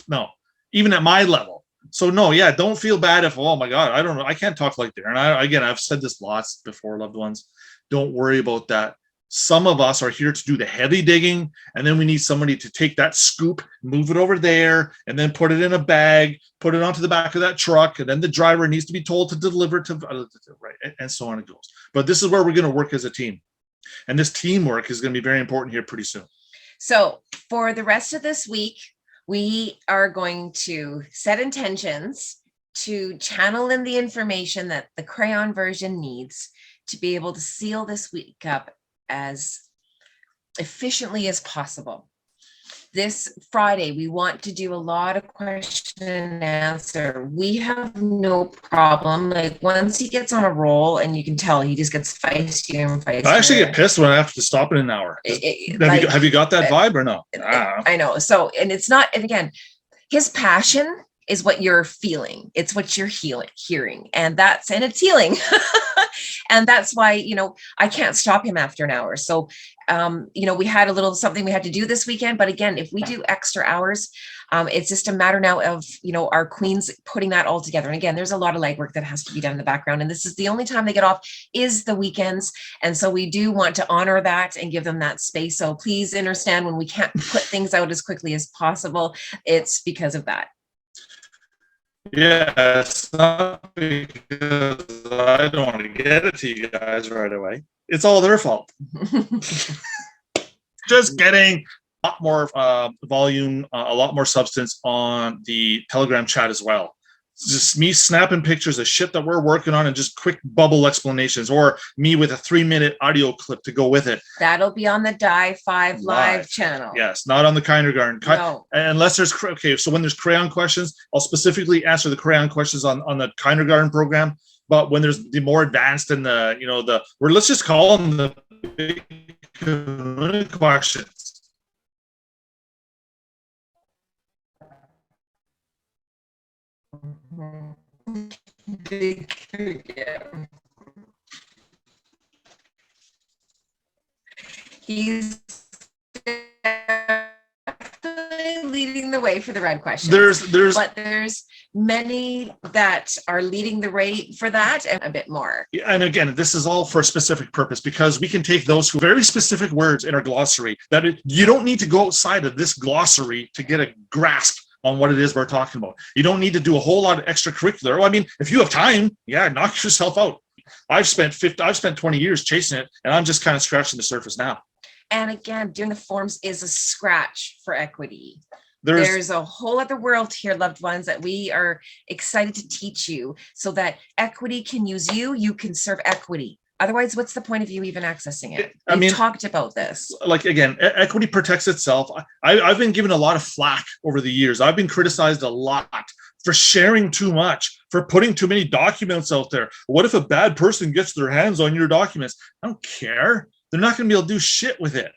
no, even at my level. So no, yeah, don't feel bad if, oh my God, I don't know. I can't talk like Darren. I've said this lots before, loved ones. Don't worry about that. Some of us are here to do the heavy digging, and then we need somebody to take that scoop, move it over there, and then put it in a bag, put it onto the back of that truck, and then the driver needs to be told to deliver to, right, and so on it goes. But this is where we're going to work as a team. And this teamwork is going to be very important here pretty soon. So for the rest of this week, we are going to set intentions to channel in the information that the Crayon version needs to be able to seal this week up as efficiently as possible. This Friday, we want to do a lot of question and answer. We have no problem. Like once he gets on a roll, and you can tell he just gets feisty and feisty. I actually get pissed when I have to stop in an hour. Have you got that vibe or no? I know. So, and it's not, and again, his passion is what you're feeling. It's what you're hearing. And it's healing. And that's why, I can't stop him after an hour. So, we had a little something we had to do this weekend, but again, if we do extra hours, it's just a matter now of, our queens putting that all together. And again, there's a lot of legwork that has to be done in the background. And this is the only time they get off is the weekends. And so we do want to honor that and give them that space. So please understand when we can't put things out as quickly as possible, it's because of that. Yeah, it's not because I don't want to get it to you guys right away. It's all their fault. Just kidding. A lot more volume, a lot more substance on the Telegram chat as well. just me snapping pictures of shit that we're working on and just quick bubble explanations, or me with a 3-minute audio clip to go with it. That'll be on the Die5 live channel. Yes, not on the kindergarten. No. Unless there's, okay, so when there's Crayon questions, I'll specifically answer the Crayon questions on the kindergarten program. But when there's the more advanced and the, you know, let's just call them the big questions. He's leading the way for the red question. There's many that are leading the way for that and a bit more. And again, this is all for a specific purpose, because we can take those very specific words in our glossary that you don't need to go outside of this glossary to get a grasp on what it is we're talking about. You don't need to do a whole lot of extracurricular. Well, I mean, if you have time, yeah, knock yourself out. I've spent 20 years chasing it, and I'm just kind of scratching the surface now. And again, doing the forms is a scratch for equity. There's a whole other world here, loved ones, that we are excited to teach you so that equity can use you, you can serve equity. Otherwise, what's the point of you even accessing it? We've talked about this. Like, again, equity protects itself. I've been given a lot of flack over the years. I've been criticized a lot for sharing too much, for putting too many documents out there. What if a bad person gets their hands on your documents? I don't care. They're not going to be able to do shit with it.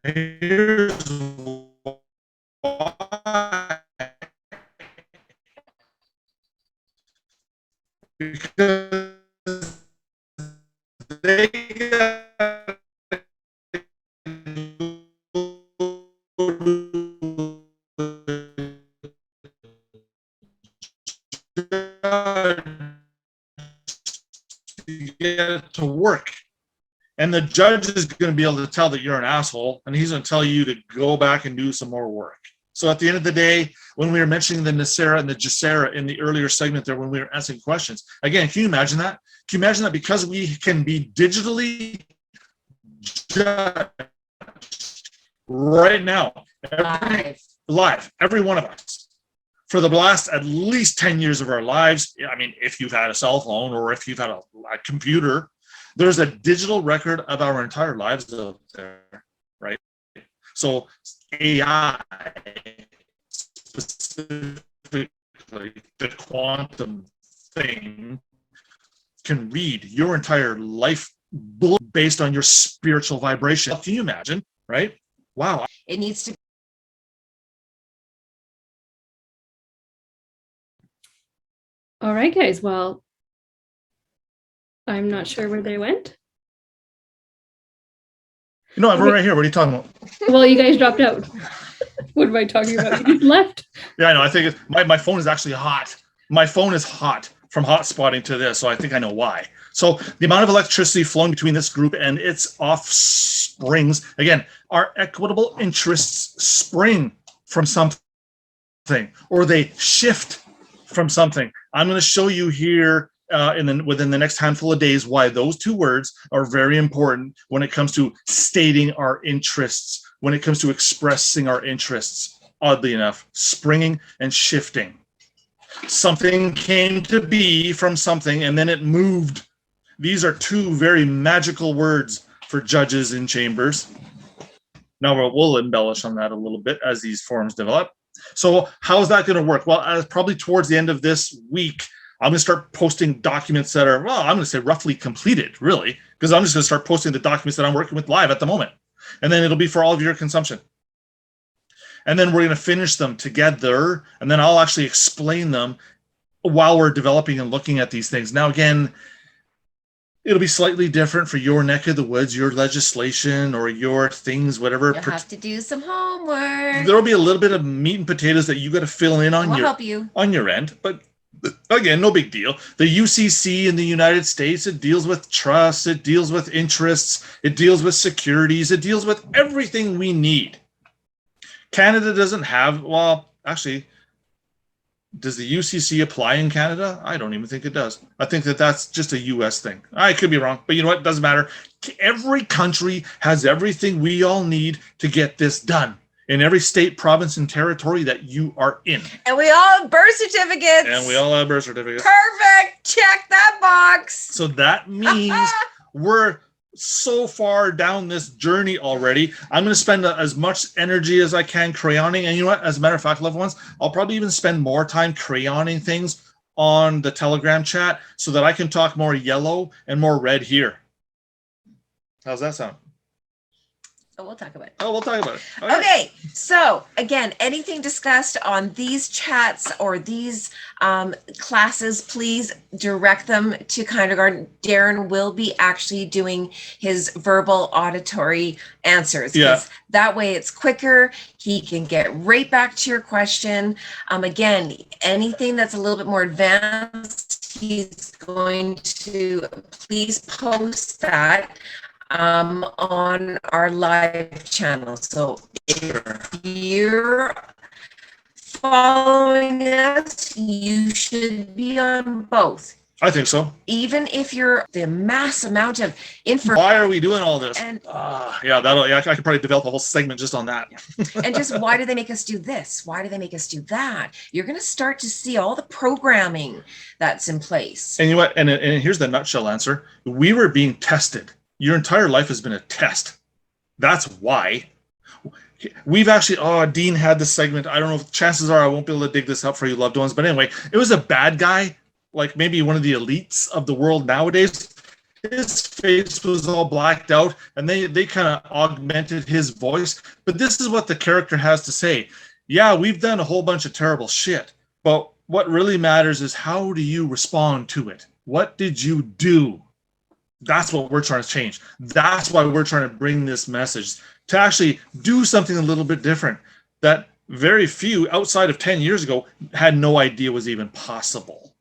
Here's why. Because they get it to work. And the judge is going to be able to tell that you're an asshole, and he's going to tell you to go back and do some more work. So at the end of the day, when we were mentioning the Nasera and the Gesera in the earlier segment there, when we were answering questions, again, can you imagine that? Can you imagine that because we can be digitally judged right now, live, every one of us, for the last at least 10 years of our lives? I mean, if you've had a cell phone or if you've had a computer, there's a digital record of our entire lives out there, right? So AI, specifically the quantum thing, can read your entire life based on your spiritual vibration. Can you imagine, right? Wow. It needs to. All right, guys. Well, I'm not sure where they went. No, I'm right here. What are you talking about? Well, you guys dropped out. What am I talking about? You just left. Yeah, I know. I think it's, my phone is actually hot. My phone is hot from hot spotting to this, so I think I know why. So the amount of electricity flowing between this group and its offsprings, again, our equitable interests spring from something, or they shift from something. I'm going to show you here within the next handful of days why those two words are very important when it comes to stating our interests, when it comes to expressing our interests. Oddly enough, springing and shifting. Something came to be from something and then it moved. These are two very magical words for judges in chambers. Now we'll embellish on that a little bit as these forms develop. So how is that going to work? Well, probably towards the end of this week, I'm going to start posting documents that are, well, I'm going to say roughly completed, really, because I'm just going to start posting the documents that I'm working with live at the moment. And then it'll be for all of your consumption. And then we're going to finish them together, and then I'll actually explain them while we're developing and looking at these things. Now, again, it'll be slightly different for your neck of the woods, your legislation, or your things, whatever. You have to do some homework. There'll be a little bit of meat and potatoes that you got to fill in on your end, but again, no big deal. The UCC in the United States, it deals with trusts, it deals with interests, it deals with securities, it deals with everything we need. Canada doesn't have, well, actually, does the UCC apply in Canada? I don't even think it does. I think that's just a US thing. I could be wrong, but you know what? It doesn't matter. Every country has everything we all need to get this done. in every state, province, and territory that you are in. And we all have birth certificates. And we all have birth certificates. Perfect. Check that box. So that means we're so far down this journey already. I'm going to spend as much energy as I can crayoning. And you know what? As a matter of fact, loved ones, I'll probably even spend more time crayoning things on the Telegram chat so that I can talk more yellow and more red here. How's that sound? Oh, we'll talk about it. Oh, we'll talk about it. Okay, so again, anything discussed on these chats or these classes, please direct them to Kindergarten. Darren will be actually doing his verbal auditory answers. Yeah. That way it's quicker. He can get right back to your question. Again, anything that's a little bit more advanced, he's going to please post that on our live channel. So if you're following us, you should be on both. I think so. Even if you're the mass amount of information. Why are we doing all this? And I could probably develop a whole segment just on that. and just why do they make us do this? Why do they make us do that? You're going to start to see all the programming that's in place. And you know what? And here's the nutshell answer. We were being tested. Your entire life has been a test. That's why. We've actually, Dean had this segment. I don't know if chances are I won't be able to dig this up for you loved ones. But anyway, it was a bad guy, like maybe one of the elites of the world nowadays. His face was all blacked out and they kind of augmented his voice. But this is what the character has to say. Yeah, we've done a whole bunch of terrible shit. But what really matters is how do you respond to it? What did you do? That's what we're trying to change. That's why we're trying to bring this message to actually do something a little bit different that very few outside of 10 years ago had no idea was even possible.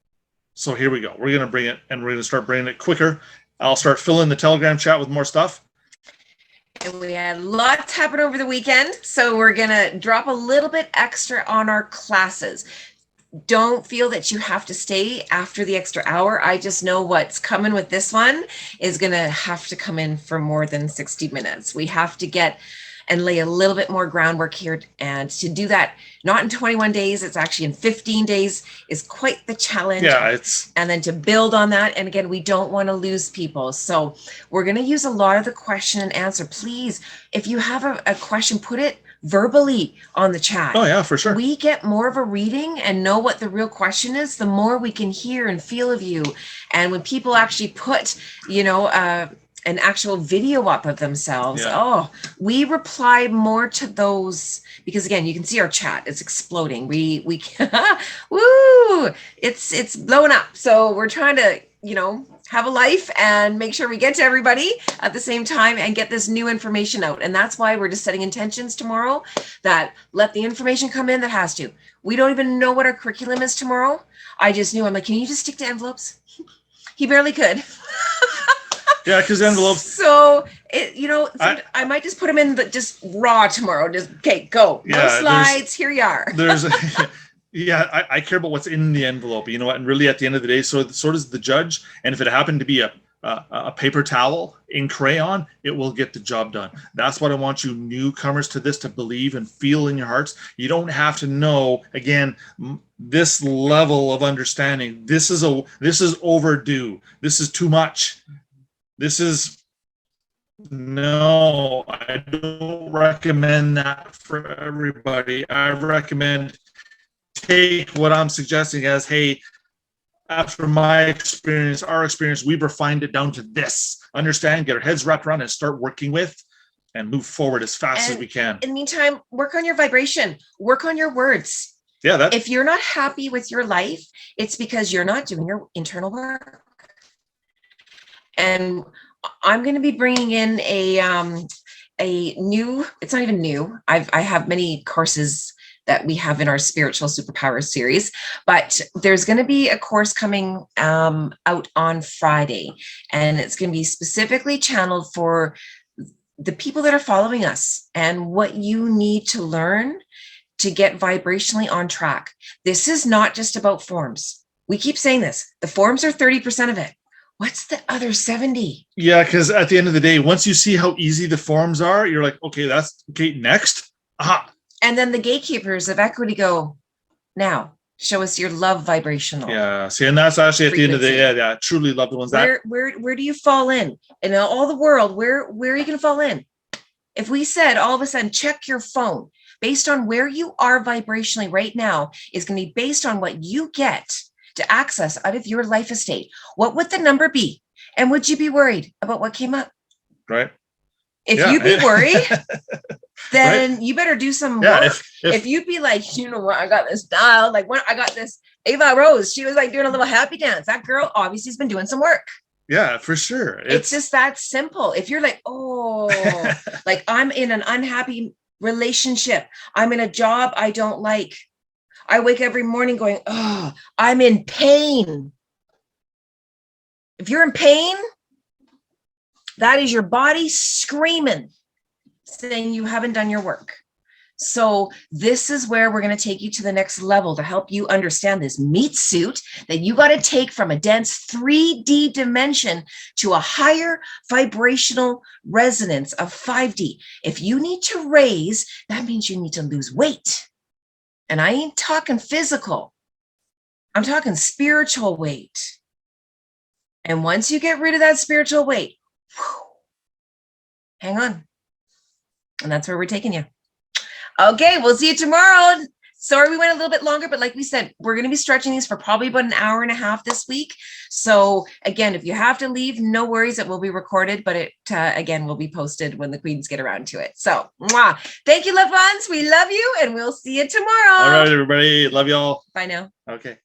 So here we go. We're going to bring it and we're going to start bringing it quicker. I'll start filling the Telegram chat with more stuff. And we had lots happen over the weekend. So we're going to drop a little bit extra on our classes. Don't feel that you have to stay after the extra hour. I just know what's coming with this one is going to have to come in for more than 60 minutes. We have to get and lay a little bit more groundwork here. And to do that, not in 21 days, it's actually in 15 days is quite the challenge. Yeah, and then to build on that. And again, we don't want to lose people. So we're going to use a lot of the question and answer. Please, if you have a question, put it verbally on the chat. Oh yeah, for sure. We get more of a reading and know what the real question is, the more we can hear and feel of you. And when people actually put, an actual video up of themselves, we reply more to those because again, you can see our chat, it's exploding. We woo, it's blowing up. So we're trying to, have a life and make sure we get to everybody at the same time and get this new information out. And that's why we're just setting intentions tomorrow that let the information come in that has to. We don't even know what our curriculum is tomorrow. I just knew, I'm like, can you just stick to envelopes? He barely could. Yeah, because envelopes. So, I might just put them in just raw tomorrow. Just, okay, go. No slides. Here you are. I care about what's in the envelope, and really at the end of the day, so does the judge. And if it happened to be a paper towel in crayon, it will get the job done. That's what I want you newcomers to this to believe and feel in your hearts. You don't have to know, again, this level of understanding. This is overdue. This is too much. No, I don't recommend that for everybody. I recommend take what I'm suggesting as, hey, after my experience, our experience, we've refined it down to this. Understand, get our heads wrapped around and start working with and move forward as fast as we can. In the meantime, work on your vibration, work on your words. Yeah, if you're not happy with your life, it's because you're not doing your internal work. And I'm going to be bringing in a new, it's not even new. I have many courses that we have in our spiritual superpower series, but there's going to be a course coming out on Friday, and it's going to be specifically channeled for the people that are following us and what you need to learn to get vibrationally on track. This is not just about forms. We keep saying this. The forms are 30% of it. What's the other 70? Yeah, because at the end of the day, once you see how easy the forms are, you're like, okay, next. Aha, And then the gatekeepers of equity go, now show us your love vibrational. Yeah. See, and that's actually at the end of the Frequency. yeah, truly loved ones. That Where do you fall in? In all the world, where are you gonna fall in? If we said all of a sudden, check your phone based on where you are vibrationally right now, is going to be based on what you get to access out of your life estate. What would the number be? And would you be worried about what came up? right. If Yeah. you'd be worried, then you better do some Yeah. work. If you'd be like, you know what, I got this dial, like when I got this Ava Rose, she was like doing a little happy dance. That girl obviously has been doing some work. Yeah, for sure. It's just that simple. If you're like, oh, like I'm in an unhappy relationship, I'm in a job I don't like, I wake every morning going, oh, I'm in pain. If you're in pain, that is your body screaming, saying you haven't done your work. So this is where we're going to take you to the next level to help you understand this meat suit that you got to take from a dense 3D dimension to a higher vibrational resonance of 5D. If you need to raise, that means you need to lose weight. And I ain't talking physical. I'm talking spiritual weight. And once you get rid of that spiritual weight, hang on. And that's where we're taking you. Okay, we'll see you tomorrow. Sorry we went a little bit longer, but like we said, we're going to be stretching these for probably about an hour and a half this week. So again, if you have to leave, no worries, it will be recorded, but it again will be posted when the queens get around to it. So thank you, loved ones. We love you, and we'll see you tomorrow. All right, everybody. Love y'all. Bye now. Okay.